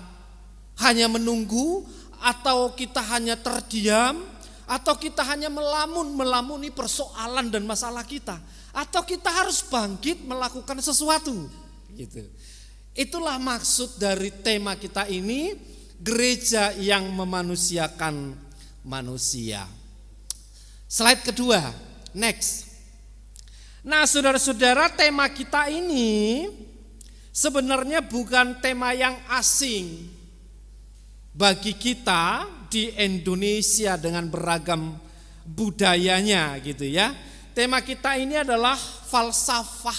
hanya menunggu atau kita hanya terdiam? Atau kita hanya melamuni persoalan dan masalah kita, atau kita harus bangkit melakukan sesuatu gitu. Itulah maksud dari tema kita ini, gereja yang memanusiakan manusia. Slide kedua, next. Nah saudara-saudara, tema kita ini sebenarnya bukan tema yang asing bagi kita di Indonesia dengan beragam budayanya gitu ya. Tema kita ini adalah falsafah,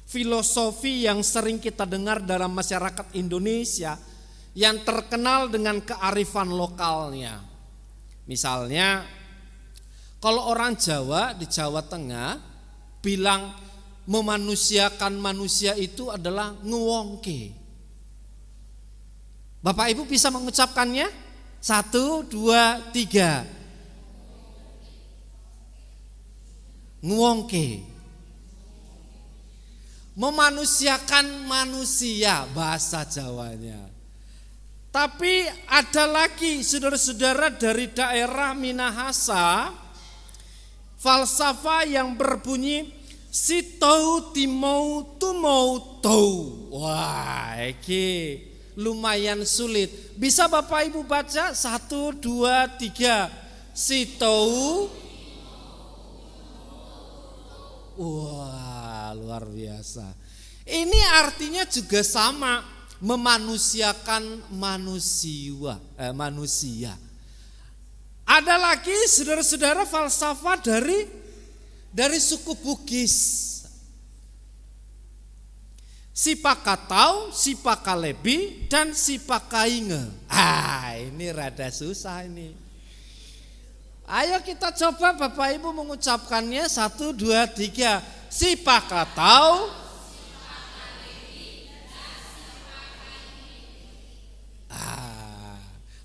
filosofi yang sering kita dengar dalam masyarakat Indonesia yang terkenal dengan kearifan lokalnya. Misalnya kalau orang Jawa di Jawa Tengah bilang memanusiakan manusia itu adalah ngewongke. Bapak Ibu bisa mengucapkannya? 1, 2, 3. Ngewongke. Memanusiakan manusia bahasa Jawanya. Tapi ada lagi saudara-saudara dari daerah Minahasa, falsafah yang berbunyi sitou timou tumou tou. Wah, iki lumayan sulit. Bisa Bapak Ibu baca 1, 2, 3. Sitou. Wah luar biasa. Ini artinya juga sama, memanusiakan manusia. Ada lagi saudara-saudara falsafah dari suku Bugis. Sipakatau, Sipakalebi, dan Sipakainge. Ini rada susah ini. Ayo kita coba Bapak Ibu mengucapkannya 1, 2, 3. Sipakatau.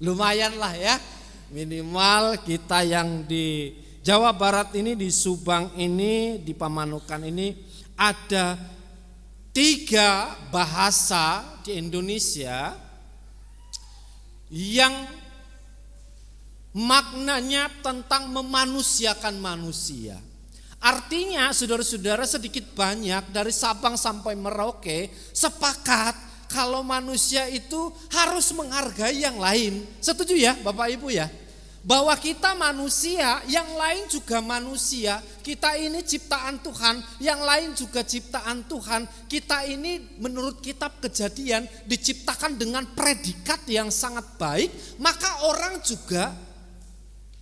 Lumayan lah ya. Minimal kita yang di Jawa Barat ini, di Subang ini, di Pamanukan ini ada 3 bahasa di Indonesia yang maknanya tentang memanusiakan manusia. Artinya saudara-saudara sedikit banyak dari Sabang sampai Merauke sepakat kalau manusia itu harus menghargai yang lain. Setuju ya Bapak Ibu ya? bahwa kita manusia, yang lain juga manusia. Kita ini ciptaan Tuhan, yang lain juga ciptaan Tuhan. Kita ini menurut kitab Kejadian diciptakan dengan predikat yang sangat baik, maka orang juga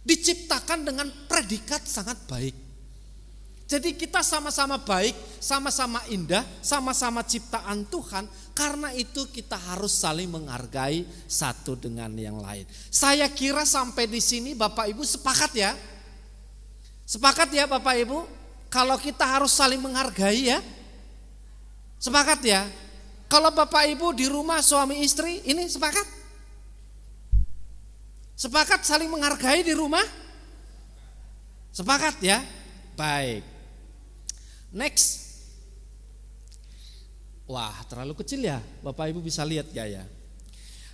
diciptakan dengan predikat sangat baik. Jadi kita sama-sama baik, sama-sama indah, sama-sama ciptaan Tuhan. Karena itu kita harus saling menghargai satu dengan yang lain. Saya kira sampai di sini Bapak Ibu sepakat ya? Sepakat ya Bapak Ibu? Kalau kita harus saling menghargai ya? Sepakat ya? Kalau Bapak Ibu di rumah suami istri ini sepakat? Sepakat saling menghargai di rumah? Sepakat ya? Baik. Next. Wah, terlalu kecil ya. Bapak Ibu bisa lihat gak ya?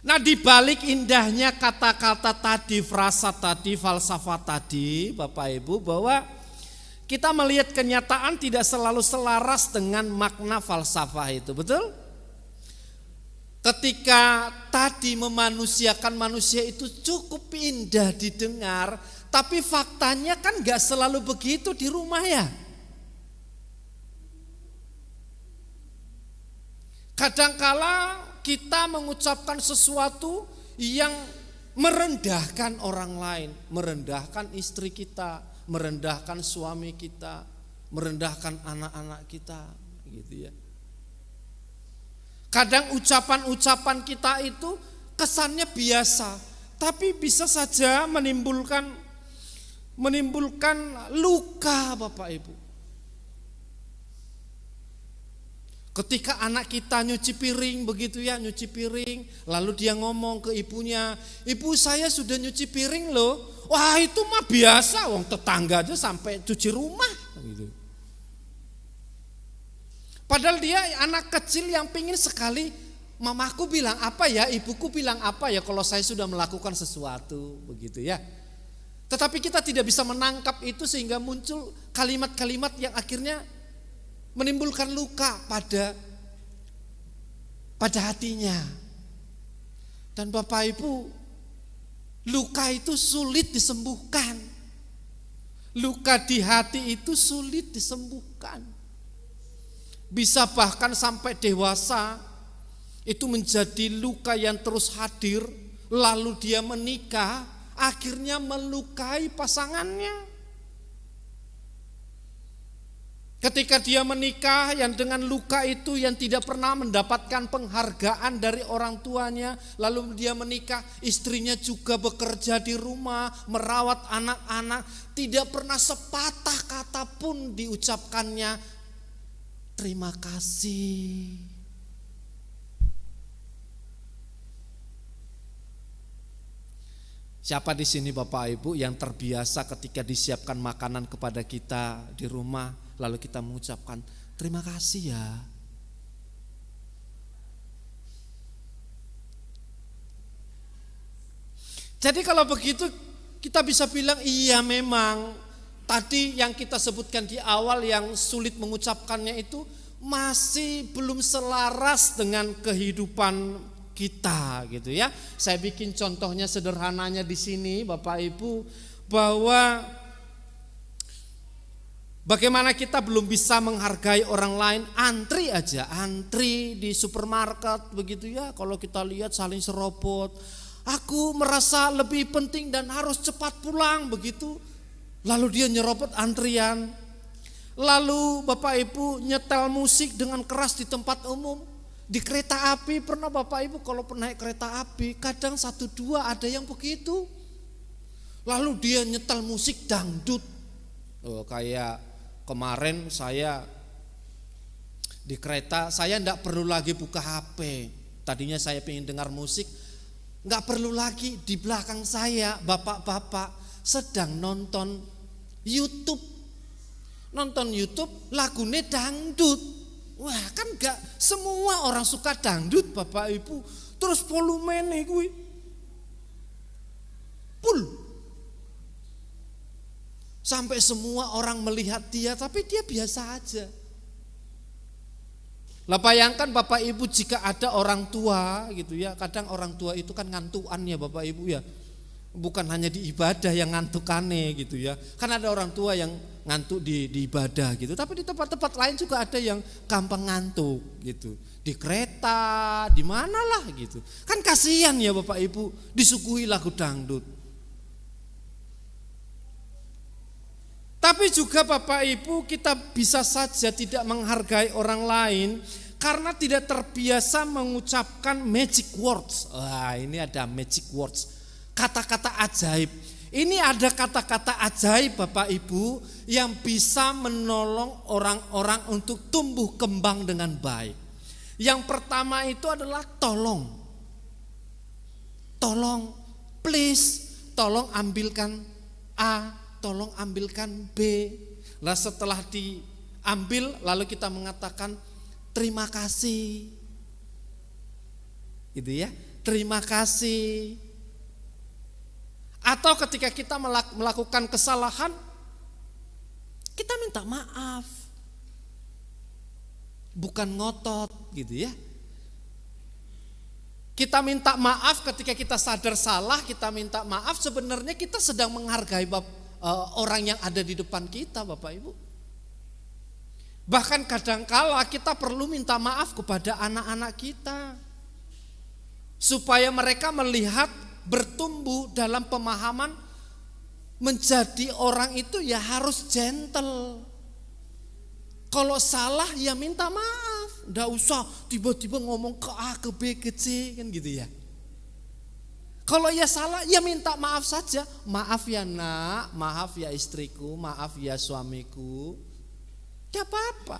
Nah, di balik indahnya kata-kata tadi, frasa tadi, falsafat tadi, Bapak Ibu, bahwa kita melihat kenyataan tidak selalu selaras dengan makna falsafah itu, betul? Ketika tadi memanusiakan manusia itu cukup indah didengar, tapi faktanya kan gak selalu begitu di rumah ya. Kadangkala kita mengucapkan sesuatu yang merendahkan orang lain, merendahkan istri kita, merendahkan suami kita, merendahkan anak-anak kita, gitu ya. Kadang ucapan-ucapan kita itu kesannya biasa, tapi bisa saja menimbulkan luka, Bapak Ibu. Ketika anak kita nyuci piring begitu ya, nyuci piring, lalu dia ngomong ke ibunya, "Ibu, saya sudah nyuci piring loh." Wah, itu mah biasa, wong tetangga aja sampai cuci rumah gitu. Padahal dia anak kecil yang pingin sekali, "Mamaku bilang apa ya, ibuku bilang apa ya kalau saya sudah melakukan sesuatu," begitu ya. Tetapi kita tidak bisa menangkap itu sehingga muncul kalimat-kalimat yang akhirnya menimbulkan luka pada hatinya. Dan Bapak Ibu, luka itu sulit disembuhkan. Luka di hati itu sulit disembuhkan. Bisa bahkan sampai dewasa itu menjadi luka yang terus hadir, lalu dia menikah, akhirnya melukai pasangannya. Ketika dia menikah yang dengan luka itu yang tidak pernah mendapatkan penghargaan dari orang tuanya, lalu dia menikah, istrinya juga bekerja di rumah, merawat anak-anak, tidak pernah sepatah kata pun diucapkannya terima kasih. Siapa di sini Bapak Ibu yang terbiasa ketika disiapkan makanan kepada kita di rumah, lalu kita mengucapkan terima kasih ya. Jadi kalau begitu kita bisa bilang iya memang tadi yang kita sebutkan di awal yang sulit mengucapkannya itu masih belum selaras dengan kehidupan kita gitu ya. Saya bikin contohnya sederhananya di sini Bapak Ibu, bahwa bagaimana kita belum bisa menghargai orang lain, antri aja, antri di supermarket begitu ya. Kalau kita lihat saling serobot, aku merasa lebih penting dan harus cepat pulang begitu. Lalu dia nyerobot antrian. Lalu Bapak Ibu nyetel musik dengan keras di tempat umum. Di kereta api pernah Bapak Ibu kalau naik kereta api kadang 1-2 ada yang begitu. Lalu dia nyetel musik dangdut. Kayak kemarin saya di kereta, saya enggak perlu lagi buka HP. Tadinya saya pengen dengar musik, enggak perlu lagi. Di belakang saya bapak-bapak sedang nonton YouTube. Nonton YouTube lagunya dangdut. Wah, kan enggak semua orang suka dangdut Bapak Ibu. Terus volumenya gue full. Sampai semua orang melihat dia, tapi dia biasa aja. Lah bayangkan Bapak Ibu jika ada orang tua gitu ya. Kadang orang tua itu kan ngantuan ya Bapak Ibu ya. bukan hanya di ibadah yang ngantukane gitu ya. Kan ada orang tua yang ngantuk di ibadah gitu, tapi di tempat-tempat lain juga ada yang gampang ngantuk gitu. Di kereta, di manalah gitu. Kan kasihan ya Bapak Ibu disuguhi lagu dangdut. Tapi juga Bapak Ibu kita bisa saja tidak menghargai orang lain karena tidak terbiasa mengucapkan magic words. Wah, ini ada magic words. Kata-kata ajaib. Ini ada kata-kata ajaib Bapak Ibu yang bisa menolong orang-orang untuk tumbuh kembang dengan baik. Yang pertama itu adalah tolong. Tolong, please, tolong ambilkan A, tolong ambilkan B. Lah setelah diambil lalu kita mengatakan terima kasih. Gitu ya, terima kasih. Atau ketika kita melakukan kesalahan, kita minta maaf. Bukan ngotot gitu ya. Kita minta maaf ketika kita sadar salah, kita minta maaf, sebenarnya kita sedang menghargai orang yang ada di depan kita Bapak Ibu. Bahkan kadangkala kita perlu minta maaf kepada anak-anak kita. Supaya mereka melihat bertumbuh dalam pemahaman menjadi orang itu ya harus gentle. Kalau salah ya minta maaf, nggak usah tiba-tiba ngomong ke A ke B ke C kan gitu ya. Kalau ya salah ya minta maaf saja, maaf ya nak, maaf ya istriku, maaf ya suamiku, gak apa-apa.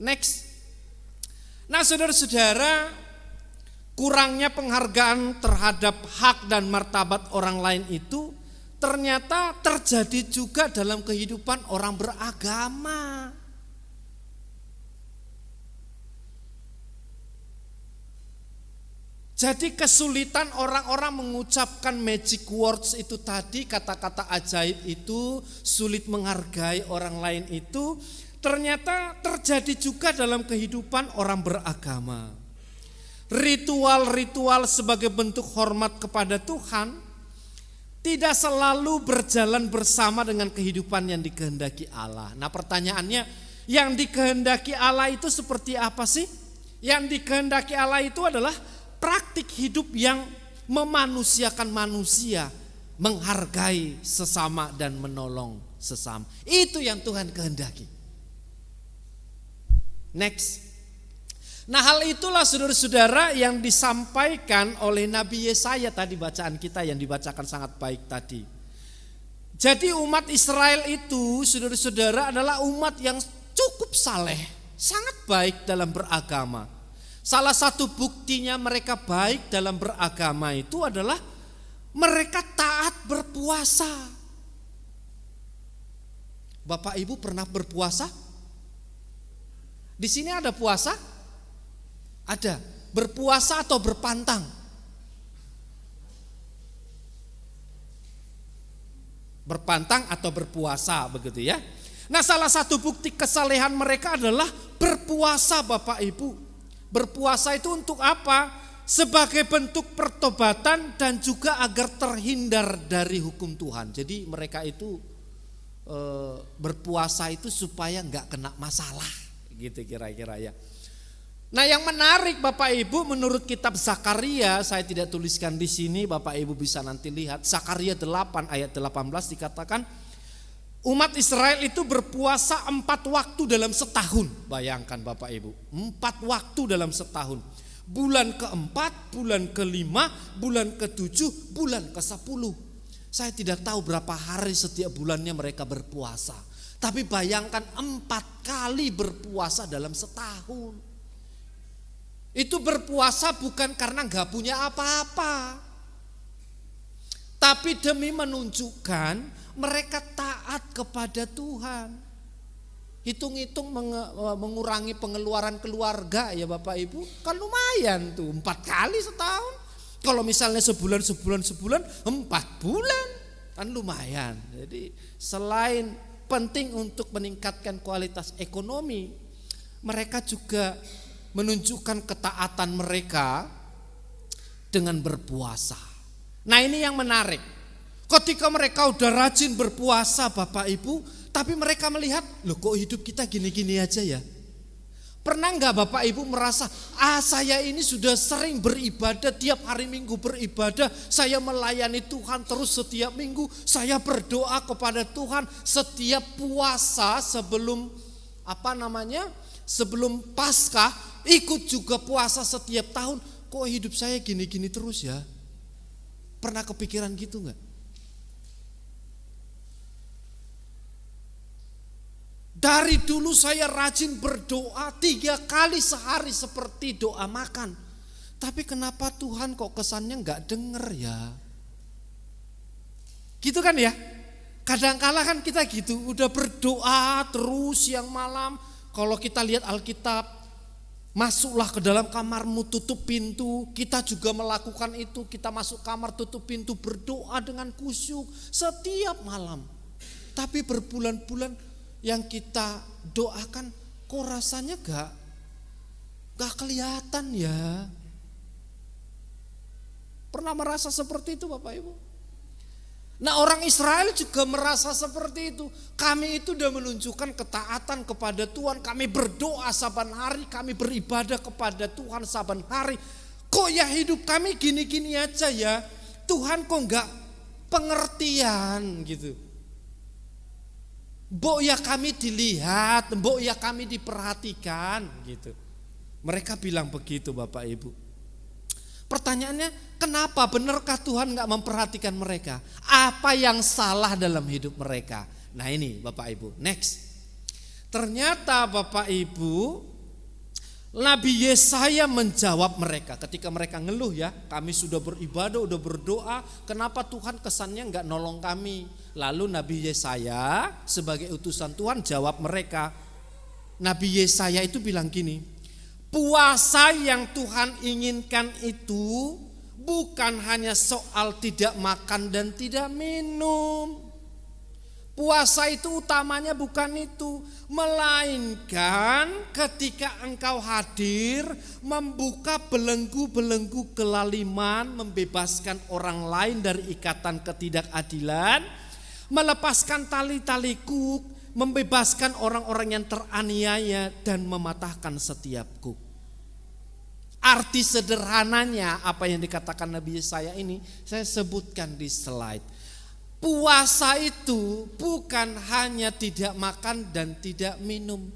Next, nah saudara-saudara, kurangnya penghargaan terhadap hak dan martabat orang lain itu ternyata terjadi juga dalam kehidupan orang beragama. Jadi kesulitan orang-orang mengucapkan magic words itu tadi, kata-kata ajaib itu, sulit menghargai orang lain itu, ternyata terjadi juga dalam kehidupan orang beragama. Ritual-ritual sebagai bentuk hormat kepada Tuhan tidak selalu berjalan bersama dengan kehidupan yang dikehendaki Allah. Nah pertanyaannya, yang dikehendaki Allah itu seperti apa sih? Yang dikehendaki Allah itu adalah praktik hidup yang memanusiakan manusia, menghargai sesama dan menolong sesama. Itu yang Tuhan kehendaki. Next. Nah hal itulah saudara-saudara yang disampaikan oleh Nabi Yesaya tadi, bacaan kita yang dibacakan sangat baik tadi. Jadi umat Israel itu saudara-saudara adalah umat yang cukup saleh, sangat baik dalam beragama. Salah satu buktinya mereka baik dalam beragama itu adalah mereka taat berpuasa. Bapak Ibu pernah berpuasa? Di sini ada puasa? Ada. Berpuasa atau berpantang? Berpantang atau berpuasa begitu ya. Nah salah satu bukti kesalehan mereka adalah berpuasa Bapak Ibu. Berpuasa itu untuk apa? Sebagai bentuk pertobatan dan juga agar terhindar dari hukum Tuhan. Jadi mereka itu berpuasa itu supaya nggak kena masalah gitu kira-kira ya. Nah yang menarik Bapak Ibu menurut kitab Zakaria, saya tidak tuliskan di sini, Bapak Ibu bisa nanti lihat. Zakaria 8 ayat 18 dikatakan umat Israel itu berpuasa 4 waktu dalam setahun. Bayangkan Bapak Ibu, 4 waktu dalam setahun. Bulan ke-4, bulan ke-5, bulan ke-7, bulan ke-10. Saya tidak tahu berapa hari setiap bulannya mereka berpuasa. Tapi bayangkan 4 kali berpuasa dalam setahun. Itu berpuasa bukan karena gak punya apa-apa, tapi demi menunjukkan mereka taat kepada Tuhan. Hitung-hitung mengurangi pengeluaran keluarga ya Bapak Ibu, kan lumayan tuh 4 kali setahun. Kalau misalnya sebulan 4 bulan kan lumayan. Jadi selain penting untuk meningkatkan kualitas ekonomi, mereka juga menunjukkan ketaatan mereka dengan berpuasa. Nah ini yang menarik. Ketika mereka udah rajin berpuasa Bapak Ibu, tapi mereka melihat, loh kok hidup kita gini-gini aja ya. Pernah nggak Bapak Ibu merasa, saya ini sudah sering beribadah, tiap hari Minggu beribadah, saya melayani Tuhan terus setiap minggu, saya berdoa kepada Tuhan setiap puasa sebelum sebelum Paskah, ikut juga puasa setiap tahun, kok hidup saya gini-gini terus ya? Pernah kepikiran gitu nggak? Dari dulu saya rajin berdoa 3 kali sehari seperti doa makan. Tapi kenapa Tuhan kok kesannya nggak denger ya? Gitu kan ya? Kadang-kala kan kita gitu, udah berdoa terus siang malam. Kalau kita lihat Alkitab, masuklah ke dalam kamarmu, tutup pintu. Kita juga melakukan itu, kita masuk kamar, tutup pintu, berdoa dengan khusyuk setiap malam. Tapi berbulan-bulan yang kita doakan kok rasanya gak kelihatan ya. Pernah merasa seperti itu Bapak Ibu? Nah orang Israel juga merasa seperti itu. Kami itu udah menunjukkan ketaatan kepada Tuhan. Kami berdoa saban hari, kami beribadah kepada Tuhan saban hari. Kok ya hidup kami gini-gini aja ya? Tuhan kok gak pengertian gitu. Mbok ya kami dilihat, mbok ya kami diperhatikan gitu. Mereka bilang begitu Bapak Ibu. Pertanyaannya, kenapa benarkah Tuhan gak memperhatikan mereka? Apa yang salah dalam hidup mereka? Nah ini Bapak Ibu, next. Ternyata Bapak Ibu, Nabi Yesaya menjawab mereka ketika mereka ngeluh ya, kami sudah beribadah, udah berdoa, kenapa Tuhan kesannya gak nolong kami? Lalu Nabi Yesaya sebagai utusan Tuhan jawab mereka. Nabi Yesaya itu bilang gini, puasa yang Tuhan inginkan itu bukan hanya soal tidak makan dan tidak minum. Puasa itu utamanya bukan itu, melainkan ketika engkau hadir membuka belenggu-belenggu kelaliman, membebaskan orang lain dari ikatan ketidakadilan, melepaskan tali-tali kuk, membebaskan orang-orang yang teraniaya dan mematahkan setiap kuk. Arti sederhananya apa yang dikatakan Nabi Yesaya ini saya sebutkan di slide. Puasa itu bukan hanya tidak makan dan tidak minum.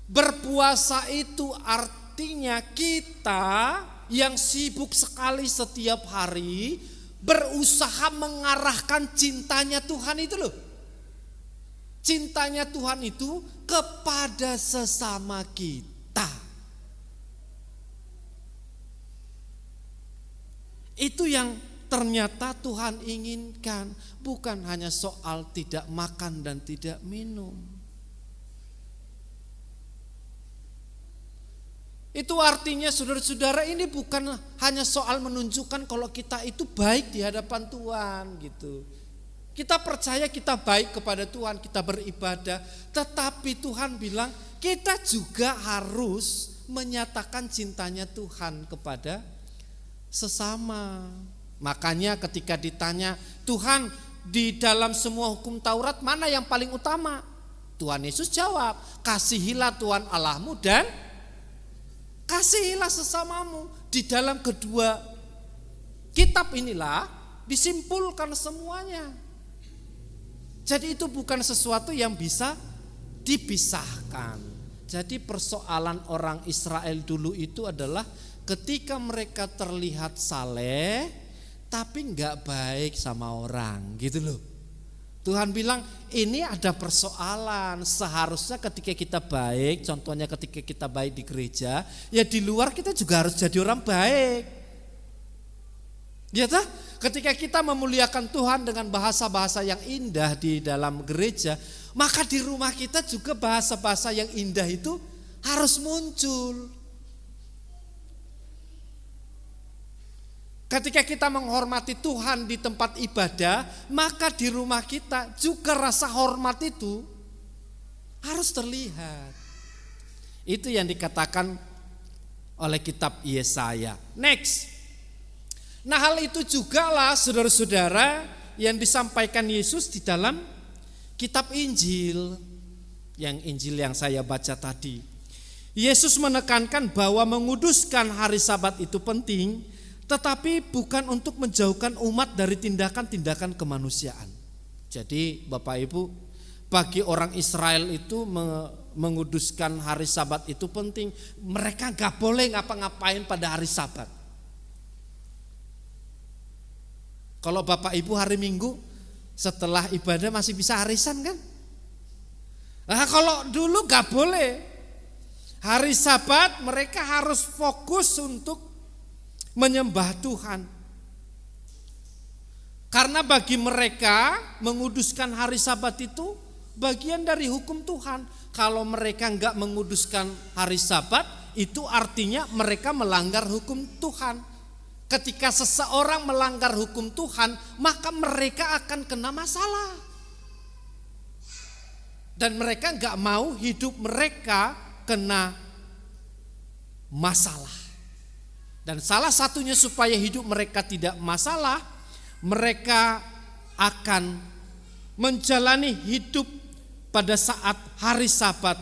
Berpuasa itu artinya kita yang sibuk sekali setiap hari berusaha mengarahkan cintanya Tuhan itu loh. Cintanya Tuhan itu kepada sesama kita. Itu yang ternyata Tuhan inginkan, bukan hanya soal tidak makan dan tidak minum. Itu artinya saudara-saudara ini bukan hanya soal menunjukkan kalau kita itu baik di hadapan Tuhan gitu. Kita percaya kita baik kepada Tuhan, kita beribadah, tetapi Tuhan bilang kita juga harus menyatakan cintanya Tuhan kepada sesama. Makanya ketika ditanya, Tuhan di dalam semua hukum Taurat mana yang paling utama? Tuhan Yesus jawab, kasihilah Tuhan Allahmu dan kasihilah sesamamu. Di dalam kedua kitab inilah disimpulkan semuanya. Jadi itu bukan sesuatu yang bisa dipisahkan. Jadi persoalan orang Israel dulu itu adalah ketika mereka terlihat saleh tapi enggak baik sama orang gitu loh. Tuhan bilang ini ada persoalan, seharusnya ketika kita baik, contohnya ketika kita baik di gereja, ya di luar kita juga harus jadi orang baik. Ya toh? Ketika kita memuliakan Tuhan dengan bahasa-bahasa yang indah di dalam gereja, maka di rumah kita juga bahasa-bahasa yang indah itu harus muncul. Ketika kita menghormati Tuhan di tempat ibadah, maka di rumah kita juga rasa hormat itu harus terlihat. Itu yang dikatakan oleh kitab Yesaya. Next. Nah, hal itu juga lah saudara-saudara yang disampaikan Yesus di dalam kitab Injil, yang saya baca tadi. Yesus menekankan bahwa menguduskan hari Sabat itu penting, tetapi bukan untuk menjauhkan umat dari tindakan-tindakan kemanusiaan. Jadi Bapak Ibu, bagi orang Israel itu menguduskan hari Sabat itu penting. Mereka gak boleh ngapa-ngapain pada hari Sabat. Kalau Bapak Ibu hari Minggu setelah ibadah masih bisa arisan kan? Nah, kalau dulu gak boleh. Hari Sabat mereka harus fokus untuk menyembah Tuhan. Karena bagi mereka menguduskan hari Sabat itu bagian dari hukum Tuhan. Kalau mereka enggak menguduskan hari Sabat, itu artinya mereka melanggar hukum Tuhan. Ketika seseorang melanggar hukum Tuhan, maka mereka akan kena masalah. Dan mereka enggak mau hidup mereka kena masalah. Dan salah satunya supaya hidup mereka tidak masalah, mereka akan menjalani hidup pada saat hari Sabat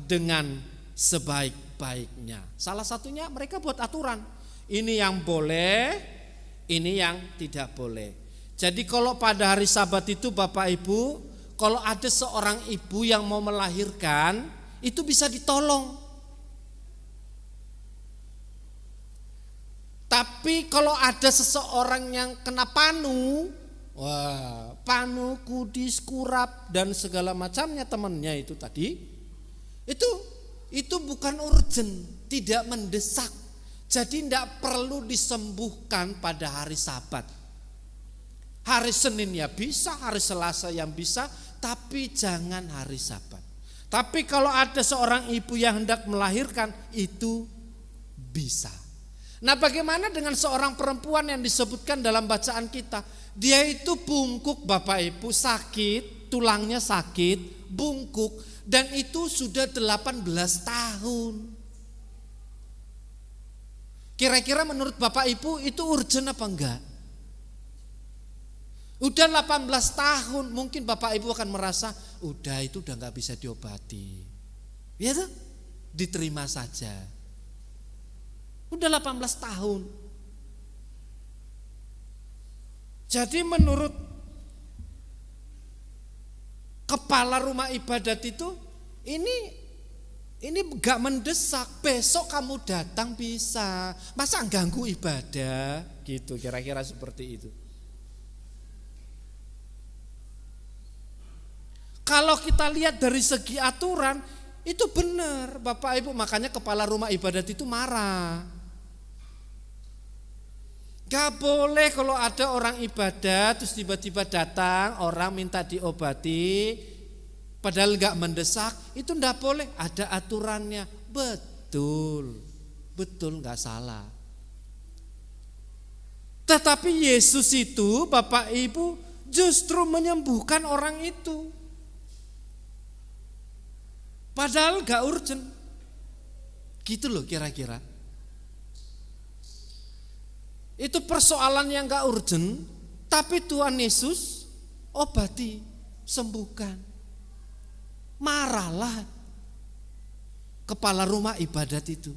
dengan sebaik-baiknya. Salah satunya mereka buat aturan. Ini yang boleh, ini yang tidak boleh. Jadi kalau pada hari Sabat itu Bapak Ibu, kalau ada seorang ibu yang mau melahirkan, itu bisa ditolong. Tapi kalau ada seseorang yang kena panu, wah, panu, kudis, kurap dan segala macamnya temannya itu tadi, itu bukan urgent, tidak mendesak. Jadi tidak perlu disembuhkan pada hari Sabat. Hari Senin ya bisa, hari Selasa yang bisa, tapi jangan hari Sabat. Tapi kalau ada seorang ibu yang hendak melahirkan, itu bisa. Nah, bagaimana dengan seorang perempuan yang disebutkan dalam bacaan kita? Dia itu bungkuk Bapak Ibu, sakit, tulangnya sakit, bungkuk, dan itu sudah 18 tahun. Kira-kira menurut Bapak Ibu itu urgent apa enggak? Udah 18 tahun, mungkin Bapak Ibu akan merasa udah itu udah enggak bisa diobati. Ya tuh, diterima saja. Udah 18 tahun. Jadi menurut kepala rumah ibadat itu ini gak mendesak, besok kamu datang bisa. Masa ganggu ibadah gitu, kira-kira seperti itu. Kalau kita lihat dari segi aturan, itu benar Bapak Ibu, makanya kepala rumah ibadat itu marah. Gak boleh kalau ada orang ibadat terus tiba-tiba datang orang minta diobati, padahal gak mendesak, itu gak boleh, ada aturannya. Betul gak salah. Tetapi Yesus itu Bapak Ibu justru menyembuhkan orang itu. Padahal gak urgent. Gitu loh kira-kira. Itu persoalan yang gak urgent, tapi Tuhan Yesus obati, sembuhkan. Marahlah kepala rumah ibadat itu.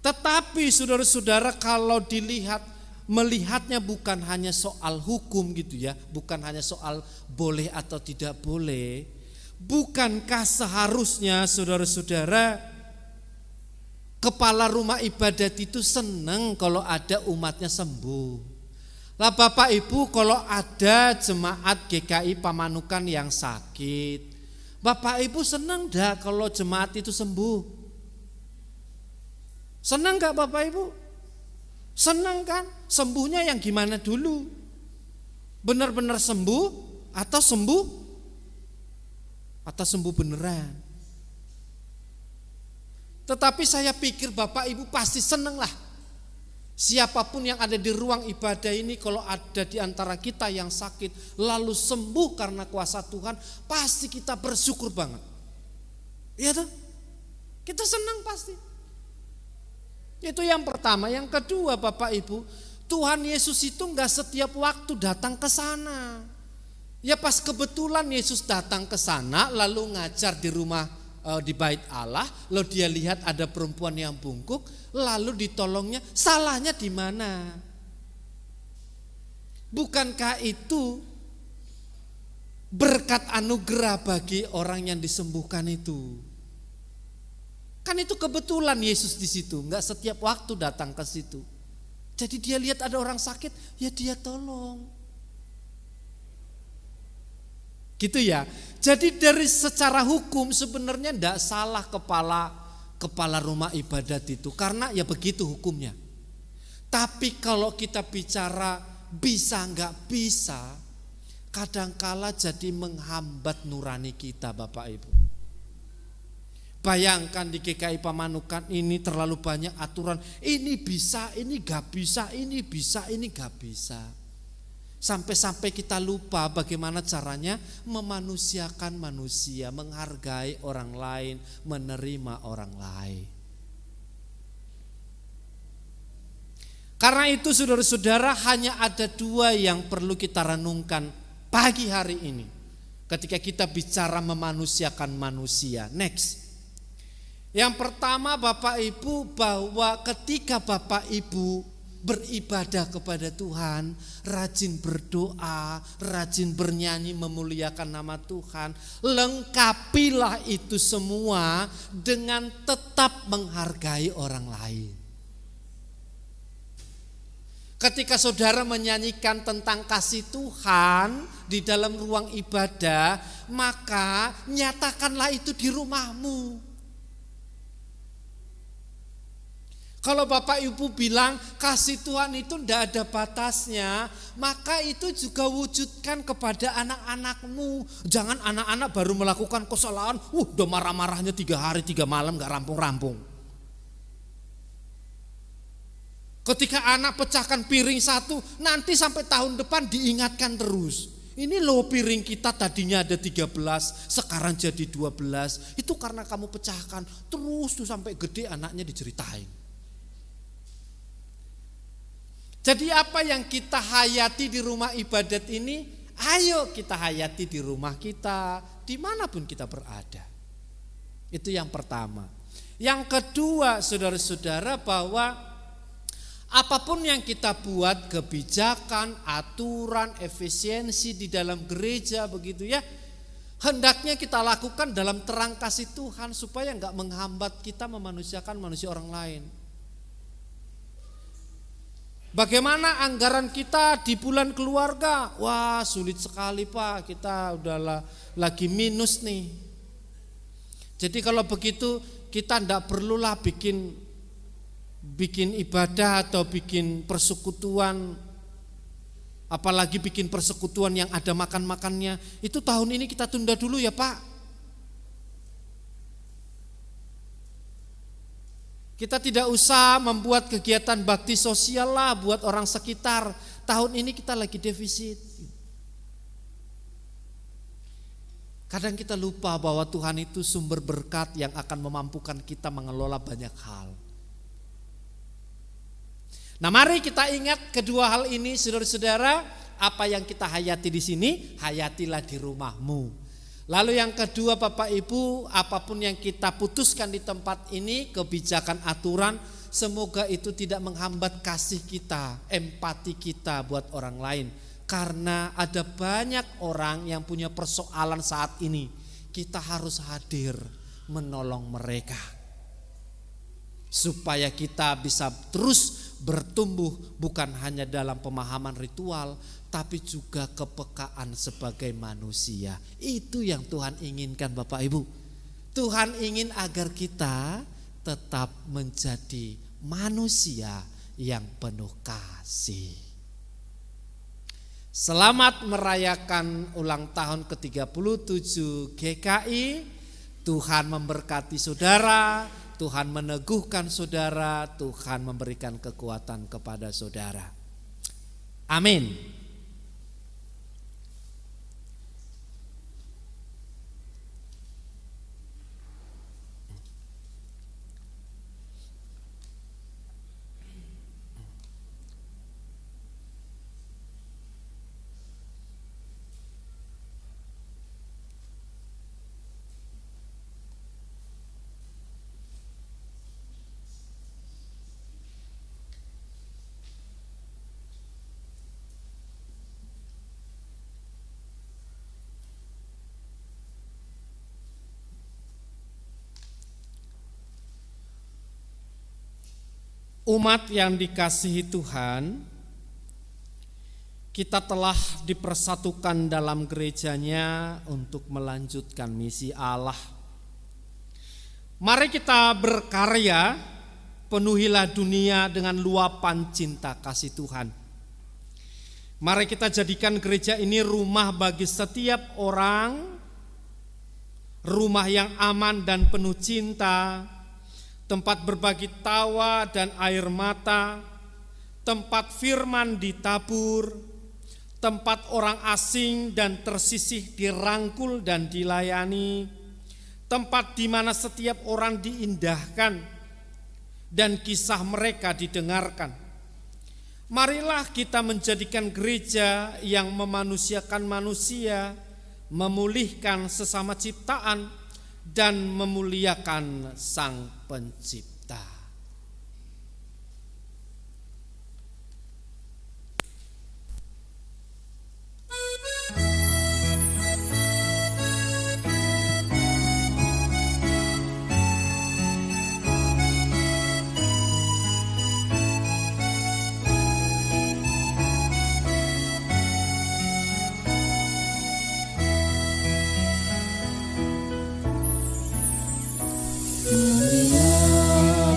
Tetapi saudara-saudara, kalau melihatnya bukan hanya soal hukum gitu ya, bukan hanya soal boleh atau tidak boleh. Bukankah seharusnya saudara-saudara, kepala rumah ibadat itu senang kalau ada umatnya sembuh. Lah Bapak Ibu, kalau ada jemaat GKI Pamanukan yang sakit, Bapak Ibu senang enggak kalau jemaat itu sembuh? Senang enggak Bapak Ibu? Senang kan? Sembuhnya yang gimana dulu? Benar-benar sembuh atau sembuh beneran? Tetapi saya pikir Bapak Ibu pasti senang lah. Siapapun yang ada di ruang ibadah ini, kalau ada di antara kita yang sakit lalu sembuh karena kuasa Tuhan, pasti kita bersyukur banget. Iya tuh? Kita senang pasti. Itu yang pertama. Yang kedua Bapak Ibu, Tuhan Yesus itu enggak setiap waktu datang ke sana. Ya pas kebetulan Yesus datang ke sana lalu ngajar di rumah di bait Allah, lalu dia lihat ada perempuan yang bungkuk, lalu ditolongnya. Salahnya di mana? Bukankah itu berkat anugerah bagi orang yang disembuhkan itu? Kan itu kebetulan Yesus di situ, enggak setiap waktu datang ke situ. Jadi dia lihat ada orang sakit, ya dia tolong. Gitu ya. Jadi dari secara hukum sebenarnya enggak salah kepala rumah ibadat itu, karena ya begitu hukumnya. Tapi kalau kita bicara bisa enggak bisa, kadangkala jadi menghambat nurani kita Bapak Ibu. Bayangkan di GKI Pamanukan ini terlalu banyak aturan. Ini bisa, ini gak bisa, ini bisa, ini gak bisa. Sampai-sampai kita lupa bagaimana caranya memanusiakan manusia, menghargai orang lain, menerima orang lain. Karena itu saudara-saudara, hanya ada dua yang perlu kita renungkan pagi hari ini. Ketika kita bicara memanusiakan manusia. Next. Yang pertama Bapak Ibu, bahwa ketika Bapak Ibu beribadah kepada Tuhan, rajin berdoa, rajin bernyanyi memuliakan nama Tuhan, lengkapilah itu semua dengan tetap menghargai orang lain. Ketika saudara menyanyikan tentang kasih Tuhan di dalam ruang ibadah, maka nyatakanlah itu di rumahmu. Kalau Bapak Ibu bilang kasih Tuhan itu tidak ada batasnya, maka itu juga wujudkan kepada anak-anakmu. Jangan anak-anak baru melakukan kesalahan, udah marah-marahnya 3 hari 3 malam gak rampung-rampung. Ketika anak pecahkan piring 1, nanti sampai tahun depan diingatkan terus. Ini loh piring kita tadinya ada 13, sekarang jadi 12. Itu karena kamu pecahkan, terus tuh sampai gede anaknya diceritain. Jadi apa yang kita hayati di rumah ibadat ini, ayo kita hayati di rumah kita, dimanapun kita berada. Itu yang pertama. Yang kedua saudara-saudara, bahwa apapun yang kita buat, kebijakan, aturan, efisiensi di dalam gereja begitu ya, hendaknya kita lakukan dalam terang kasih Tuhan supaya enggak menghambat kita memanusiakan manusia orang lain. Bagaimana anggaran kita di bulan keluarga? Wah, sulit sekali Pak, kita udah lagi minus nih. Jadi kalau begitu kita enggak perlulah bikin ibadah atau bikin persekutuan, apalagi bikin persekutuan yang ada makan-makannya. Itu tahun ini kita tunda dulu ya Pak. Kita tidak usah membuat kegiatan bakti sosial lah buat orang sekitar. Tahun ini kita lagi defisit. Kadang kita lupa bahwa Tuhan itu sumber berkat yang akan memampukan kita mengelola banyak hal. Nah, mari kita ingat kedua hal ini saudara-saudara. Apa yang kita hayati di sini, hayatilah di rumahmu. Lalu yang kedua Bapak Ibu, apapun yang kita putuskan di tempat ini, kebijakan, aturan, semoga itu tidak menghambat kasih kita, empati kita buat orang lain. Karena ada banyak orang yang punya persoalan saat ini, kita harus hadir menolong mereka. Supaya kita bisa terus bertumbuh bukan hanya dalam pemahaman ritual, tapi juga kepekaan sebagai manusia. Itu yang Tuhan inginkan Bapak Ibu. Tuhan ingin agar kita tetap menjadi manusia yang penuh kasih. Selamat merayakan ulang tahun ke-37 GKI. Tuhan memberkati saudara, Tuhan meneguhkan saudara, Tuhan memberikan kekuatan kepada saudara. Amin. Umat yang dikasihi Tuhan, kita telah dipersatukan dalam gerejanya untuk melanjutkan misi Allah. Mari kita berkarya, penuhilah dunia dengan luapan cinta kasih Tuhan. Mari kita jadikan gereja ini rumah bagi setiap orang, rumah yang aman dan penuh cinta, tempat berbagi tawa dan air mata, tempat firman ditabur, tempat orang asing dan tersisih dirangkul dan dilayani, tempat di mana setiap orang diindahkan dan kisah mereka didengarkan. Marilah kita menjadikan gereja yang memanusiakan manusia, memulihkan sesama ciptaan, dan memuliakan Sang Pencipta.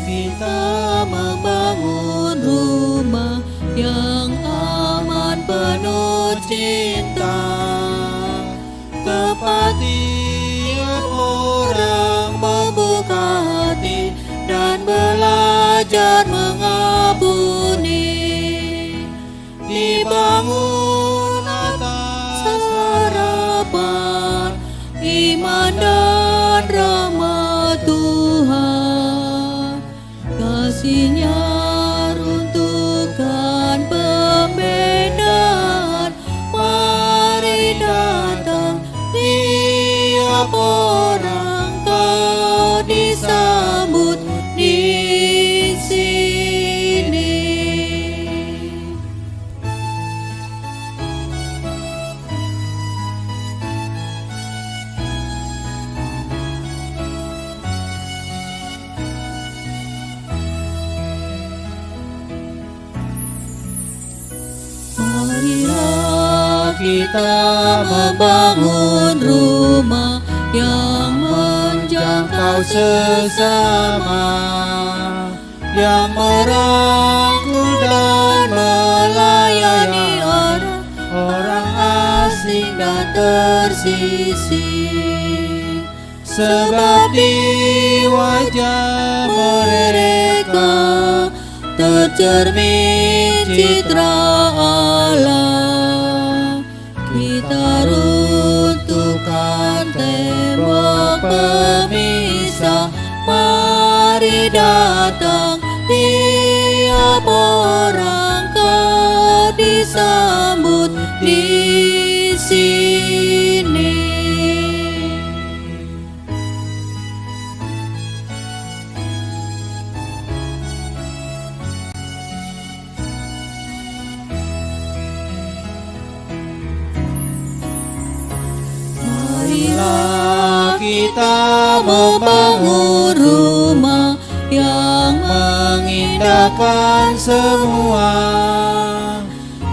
Kita membangun rumah yang aman penuh cinta, tempat tiap orang membuka hati dan belajar mengampuni, dibangun atas harapan iman dan rahmat Tuhan. Kasih-Nya runtuhkan pembedaan. Mari datang tiap orang, kau disambut di sini. Marilah kita membangun rumah yang menjangkau sesama, yang merangkul dan melayani orang asing dan tersisih. Sebab di wajah mereka tercermin citra Allah. Kita runtuhkan tembok pemisah. Mari datang tiap orang, kau disambut di sini. Marilah kita membangun rumah yang mengindahkan semua.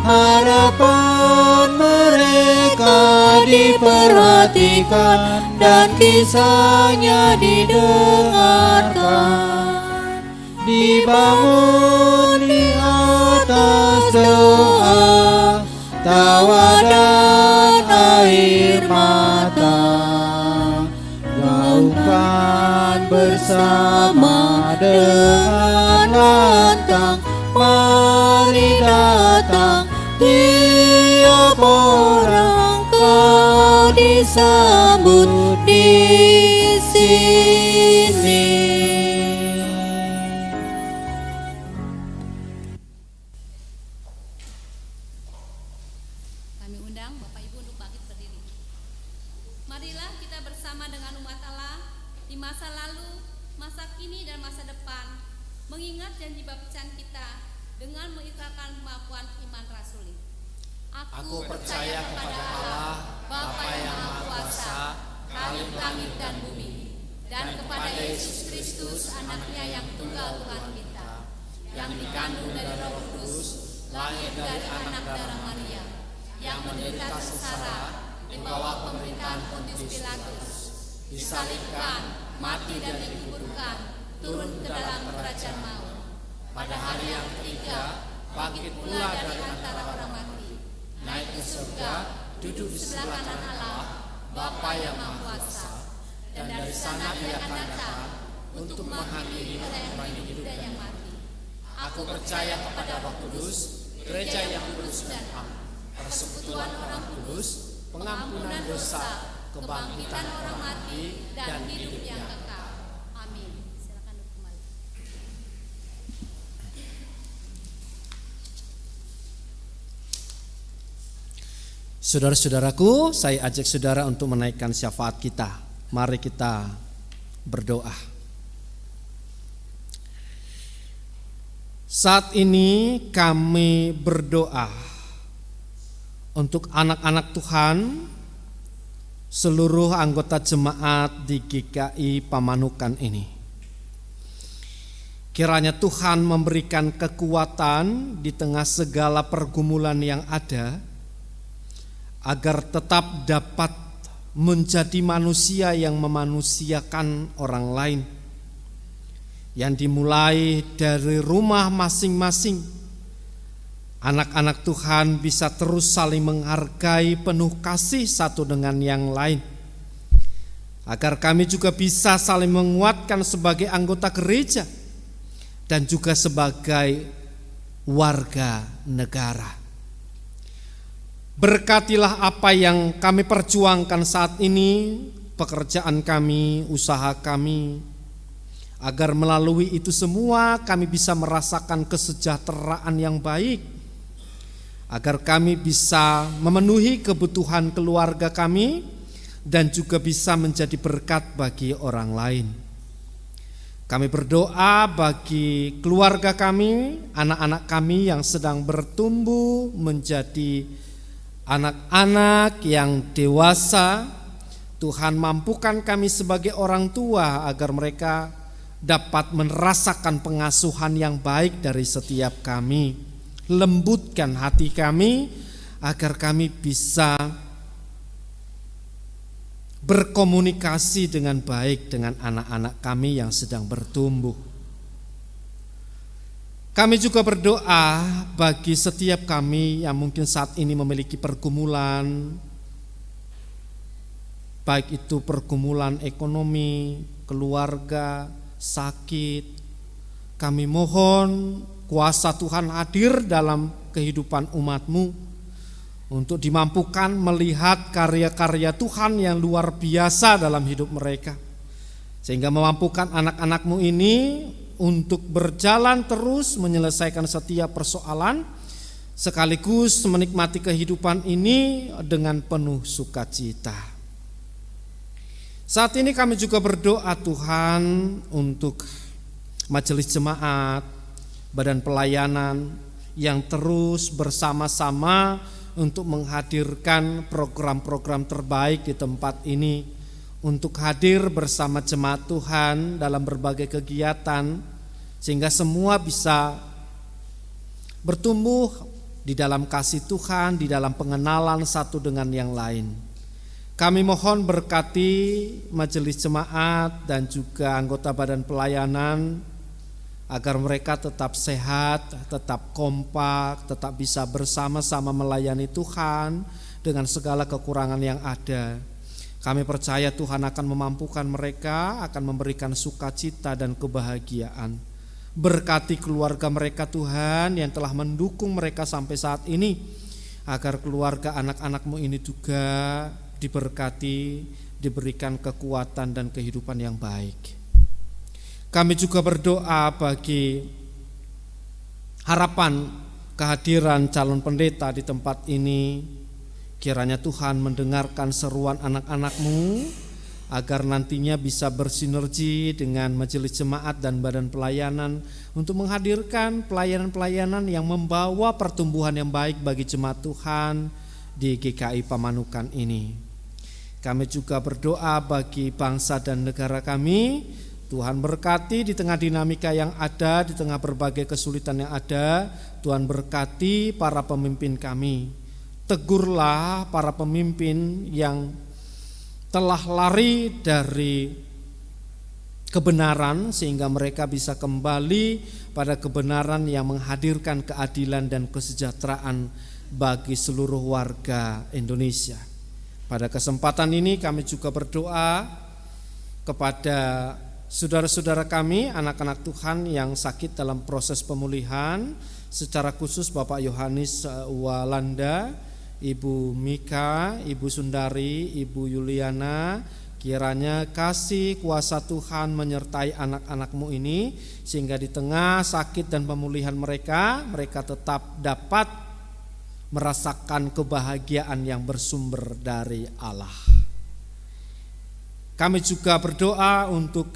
Harapan mereka diperhatikan dan kisahnya didengarkan. Dibangun di atas doa, tawa dan air mata. Gaungkan bersama dengan lantang. Mari datang tiap orang, kau disambut di sini. Kami undang Bapak Ibu untuk bangkit berdiri. Marilah kita bersama dengan umat Allah di masa lalu, masa kini dan masa depan, mengingat janji baptisan kita dengan mengikrarkan pengakuan iman rasuli. Aku percaya kepada Allah, Bapa yang Maha Kuasa, Khalik langit dan bumi, dan kepada Yesus Kristus, Anaknya yang tunggal Tuhan kita, yang dikandung dari Roh Kudus, lahir dari anak darah Maria, yang menderita sengsara di bawah pemerintahan Pontius Pilatus, disalibkan, mati dan dikuburkan, turun ke dalam kerajaan maut. Pada hari yang ketiga, bangkit pula dari antara orang mati, naik ke surga, duduk di sebelah kanan Allah, Bapa yang Maha Kuasa, dan dari sana Ia akan datang untuk menghakimi orang yang hidup dan yang mati. Aku percaya kepada Roh Kudus, gereja yang kudus dan am, persekutuan orang kudus, pengampunan dosa, kebangkitan orang mati, dan hidup yang kekal. Amin. Silakan duduk kembali. Saudara-saudaraku, saya ajak saudara untuk menaikkan syafaat kita. Mari kita berdoa. Saat ini kami berdoa untuk anak-anak Tuhan, seluruh anggota jemaat di GKI Pamanukan ini. Kiranya Tuhan memberikan kekuatan di tengah segala pergumulan yang ada, agar tetap dapat menjadi manusia yang memanusiakan orang lain, yang dimulai dari rumah masing-masing. Anak-anak Tuhan bisa terus saling menghargai, penuh kasih satu dengan yang lain, agar kami juga bisa saling menguatkan sebagai anggota gereja dan juga sebagai warga negara. Berkatilah apa yang kami perjuangkan saat ini, pekerjaan kami, usaha kami, agar melalui itu semua kami bisa merasakan kesejahteraan yang baik, agar kami bisa memenuhi kebutuhan keluarga kami dan juga bisa menjadi berkat bagi orang lain. Kami berdoa bagi keluarga kami, anak-anak kami yang sedang bertumbuh menjadi anak-anak yang dewasa. Tuhan, mampukan kami sebagai orang tua agar mereka dapat merasakan pengasuhan yang baik dari setiap kami. Lembutkan hati kami agar kami bisa berkomunikasi dengan baik dengan anak-anak kami yang sedang bertumbuh. Kami juga berdoa bagi setiap kami yang mungkin saat ini memiliki pergumulan, baik itu pergumulan ekonomi, keluarga, sakit. Kami mohon kuasa Tuhan hadir dalam kehidupan umat-Mu untuk dimampukan melihat karya-karya Tuhan yang luar biasa dalam hidup mereka, sehingga memampukan anak-anak-Mu ini untuk berjalan terus menyelesaikan setiap persoalan, sekaligus menikmati kehidupan ini dengan penuh sukacita. Saat ini kami juga berdoa Tuhan untuk majelis jemaat, badan pelayanan yang terus bersama-sama untuk menghadirkan program-program terbaik di tempat ini, untuk hadir bersama jemaat Tuhan dalam berbagai kegiatan, sehingga semua bisa bertumbuh di dalam kasih Tuhan, di dalam pengenalan satu dengan yang lain. Kami mohon berkati majelis jemaat dan juga anggota badan pelayanan, agar mereka tetap sehat, tetap kompak, tetap bisa bersama-sama melayani Tuhan dengan segala kekurangan yang ada. Kami percaya Tuhan akan memampukan mereka, akan memberikan sukacita dan kebahagiaan. Berkati keluarga mereka Tuhan yang telah mendukung mereka sampai saat ini, agar keluarga anak-anak-Mu ini juga diberkati, diberikan kekuatan dan kehidupan yang baik. Kami juga berdoa bagi harapan kehadiran calon pendeta di tempat ini. Kiranya Tuhan mendengarkan seruan anak-anak-Mu, agar nantinya bisa bersinergi dengan majelis jemaat dan badan pelayanan untuk menghadirkan pelayanan-pelayanan yang membawa pertumbuhan yang baik bagi jemaat Tuhan di GKI Pamanukan ini. Kami juga berdoa bagi bangsa dan negara kami. Tuhan berkati di tengah dinamika yang ada, di tengah berbagai kesulitan yang ada. Tuhan berkati para pemimpin kami. Tegurlah para pemimpin yang telah lari dari kebenaran sehingga mereka bisa kembali pada kebenaran yang menghadirkan keadilan dan kesejahteraan bagi seluruh warga Indonesia. Pada kesempatan ini kami juga berdoa kepada saudara-saudara kami, anak-anak Tuhan yang sakit dalam proses pemulihan, secara khusus Bapak Yohanes Walanda, Ibu Mika, Ibu Sundari, Ibu Yuliana. Kiranya kasih kuasa Tuhan menyertai anak-anak-Mu ini, sehingga di tengah sakit dan pemulihan mereka tetap dapat merasakan kebahagiaan yang bersumber dari Allah. Kami juga berdoa untuk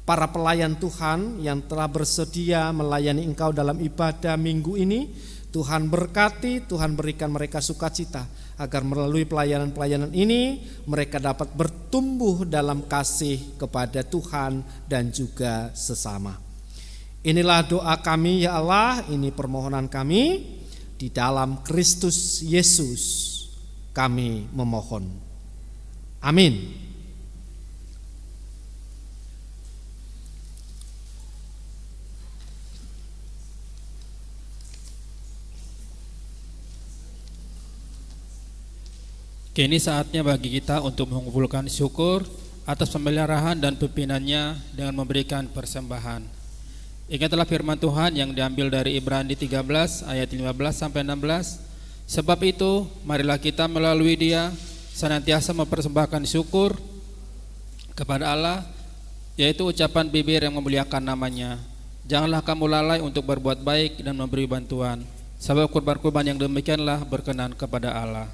para pelayan Tuhan yang telah bersedia melayani Engkau dalam ibadah minggu ini. Tuhan berkati, Tuhan berikan mereka sukacita, agar melalui pelayanan-pelayanan ini mereka dapat bertumbuh dalam kasih kepada Tuhan dan juga sesama. Inilah doa kami ya Allah, ini permohonan kami, di dalam Kristus Yesus kami memohon. Amin. Kini saatnya bagi kita untuk mengumpulkan syukur atas pemeliharahan dan pimpinannya dengan memberikan persembahan. Ingatlah firman Tuhan yang diambil dari Ibrani 13 ayat 15 sampai 16. Sebab itu, marilah kita melalui Dia senantiasa mempersembahkan syukur kepada Allah, yaitu ucapan bibir yang memuliakan namanya. Janganlah kamu lalai untuk berbuat baik dan memberi bantuan, sebab kurban-kurban yang demikianlah berkenan kepada Allah.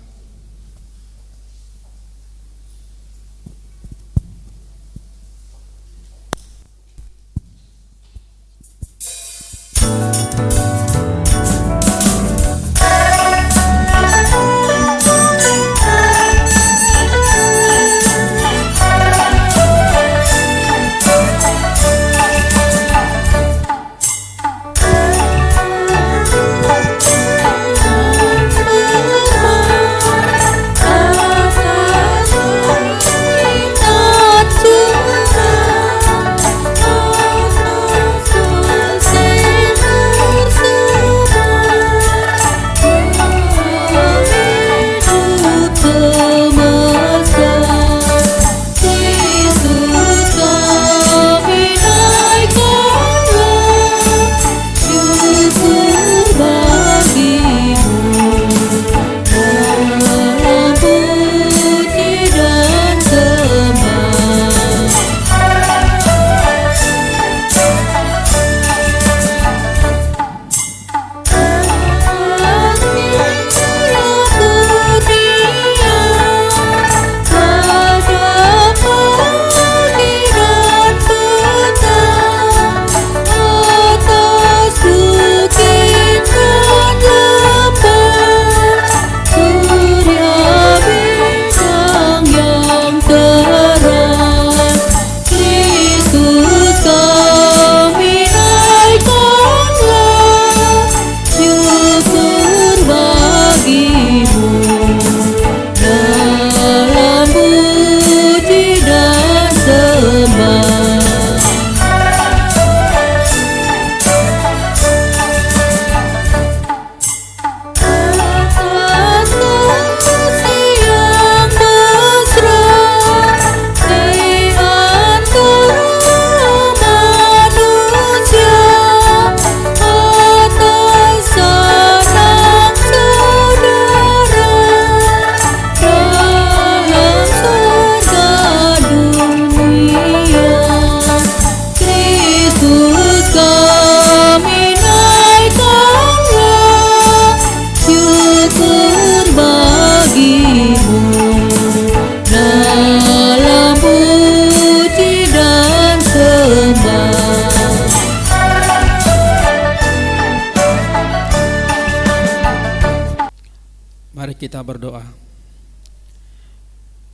Mari kita berdoa.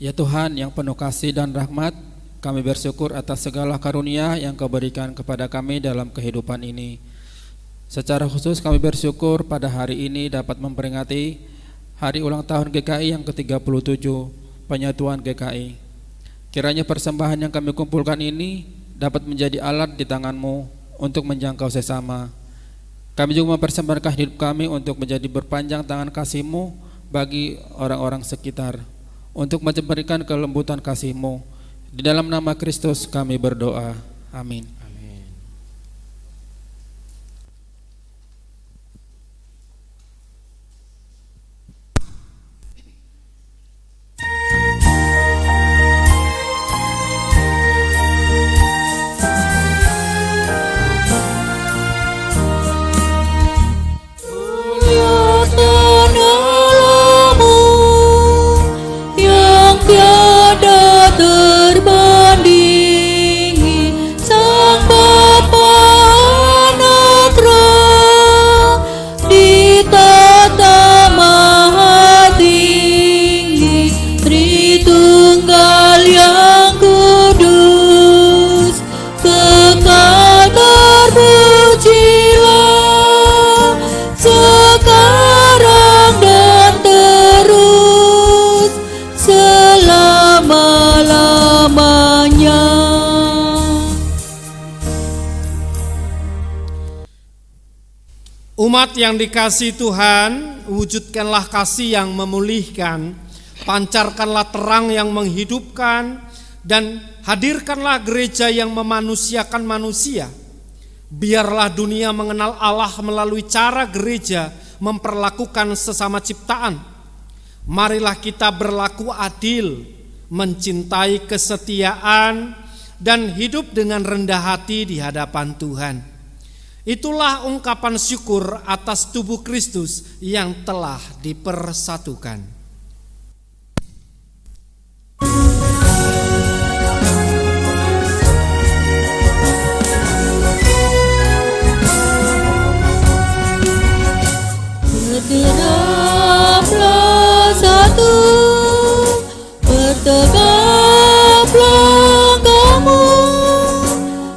Ya Tuhan yang penuh kasih dan rahmat, kami bersyukur atas segala karunia yang Kau berikan kepada kami dalam kehidupan ini. Secara khusus kami bersyukur pada hari ini dapat memperingati hari ulang tahun GKI yang ke-37, penyatuan GKI. Kiranya persembahan yang kami kumpulkan ini dapat menjadi alat di tangan-Mu untuk menjangkau sesama. Kami juga mempersembahkan hidup kami untuk menjadi berpanjang tangan kasih-Mu bagi orang-orang sekitar, untuk memberikan kelembutan kasih-Mu. Di dalam nama Kristus kami berdoa. Amin. Tiada terbandingi Sang Bapa Anak Roh di tata maha tinggi, Tritunggal yang kudus, kekal terpujilah sekarang dan terus selama-lamanya. Umat yang dikasihi Tuhan, wujudkanlah kasih yang memulihkan, pancarkanlah terang yang menghidupkan, dan hadirkanlah gereja yang memanusiakan manusia. Biarlah dunia mengenal Allah melalui cara gereja memperlakukan sesama ciptaan. Marilah kita berlaku adil, mencintai kesetiaan, dan hidup dengan rendah hati di hadapan Tuhan. Itulah ungkapan syukur atas tubuh Kristus yang telah dipersatukan. Bergenaplah satu, bertegaplah kamu,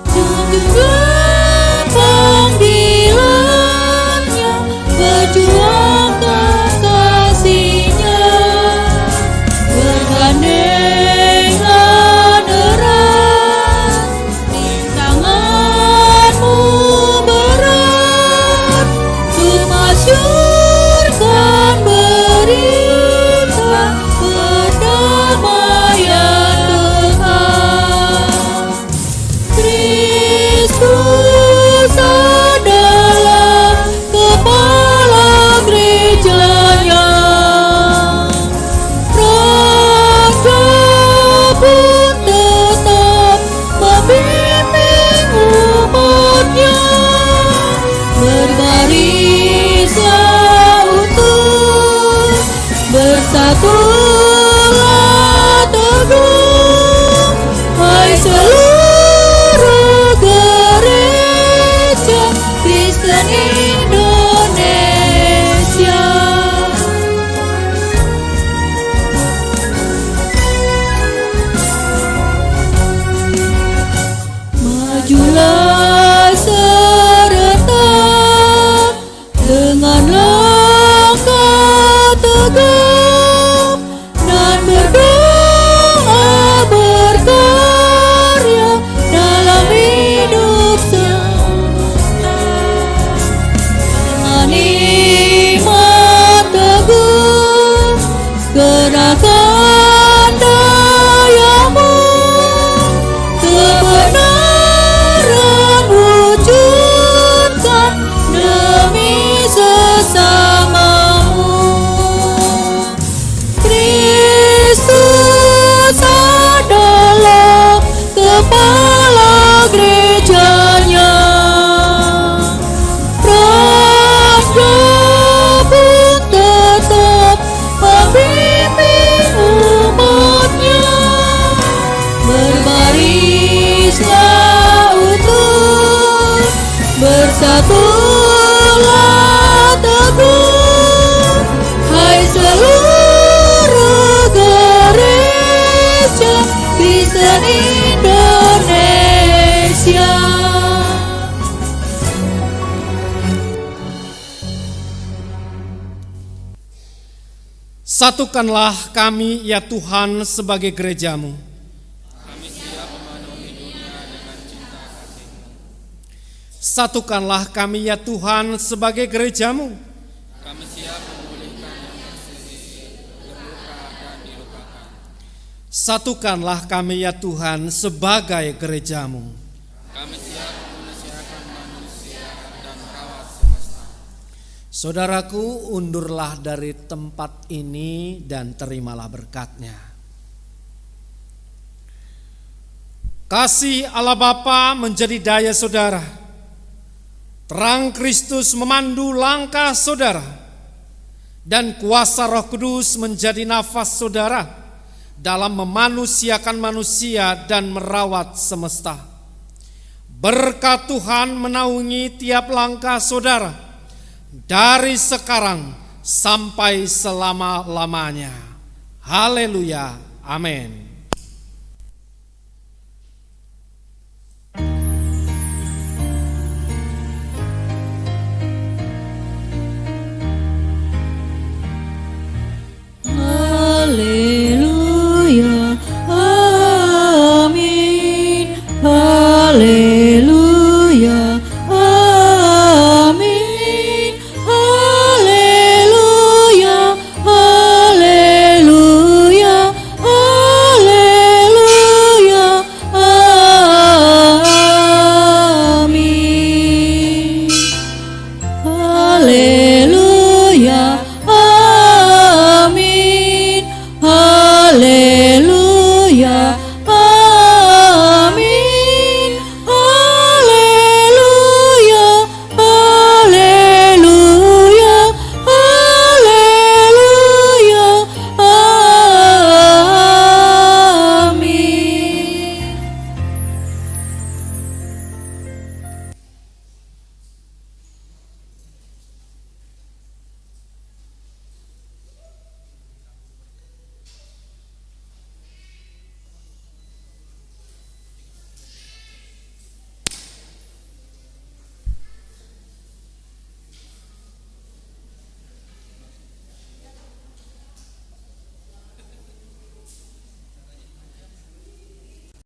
junjungan panggilannya, perjuangkan kasihnya, bergandengan erat, rintanganmu berat, untuk masyurkan berita perdamaian Tuhan. Kristus adalah kepala gerejanya, Raja pun tetap membimbing umatnya. Berbarislah utuh, bersatulah teguh, hai seluruh gereja Kristen Indonesia. Majulah serentak dengan langkah tegap dan berdoa berkarya dalam hidup dengan iman teguh, kerahkan dayamu, kebenaran wujudkan demi sesamamu. Kristus adalah kepala gerejanya, Raja pun tetap membimbing umatnya. Berbarislah utuh, bersatulah teguh, hai seluruh gereja Kristen Indonesia. Satukanlah kami ya Tuhan sebagai gereja-Mu. Kami siap memenuhi dunia dengan cinta kasih-Mu. Satukanlah kami ya Tuhan sebagai gereja-Mu. Kami siap memulihkan yang tersisih, terluka dan dilupakan. Satukanlah kami ya Tuhan sebagai gereja-Mu. Kami siap memanusiakan manusia dan merawat semesta. Saudaraku, undurlah dari tempat ini dan terimalah berkat-Nya. Kasih Allah Bapa menjadi daya saudara. Terang Kristus memandu langkah saudara. Dan kuasa Roh Kudus menjadi nafas saudara dalam memanusiakan manusia dan merawat semesta. Berkat Tuhan menaungi tiap langkah saudara dari sekarang sampai selama-lamanya. Haleluya. Amin.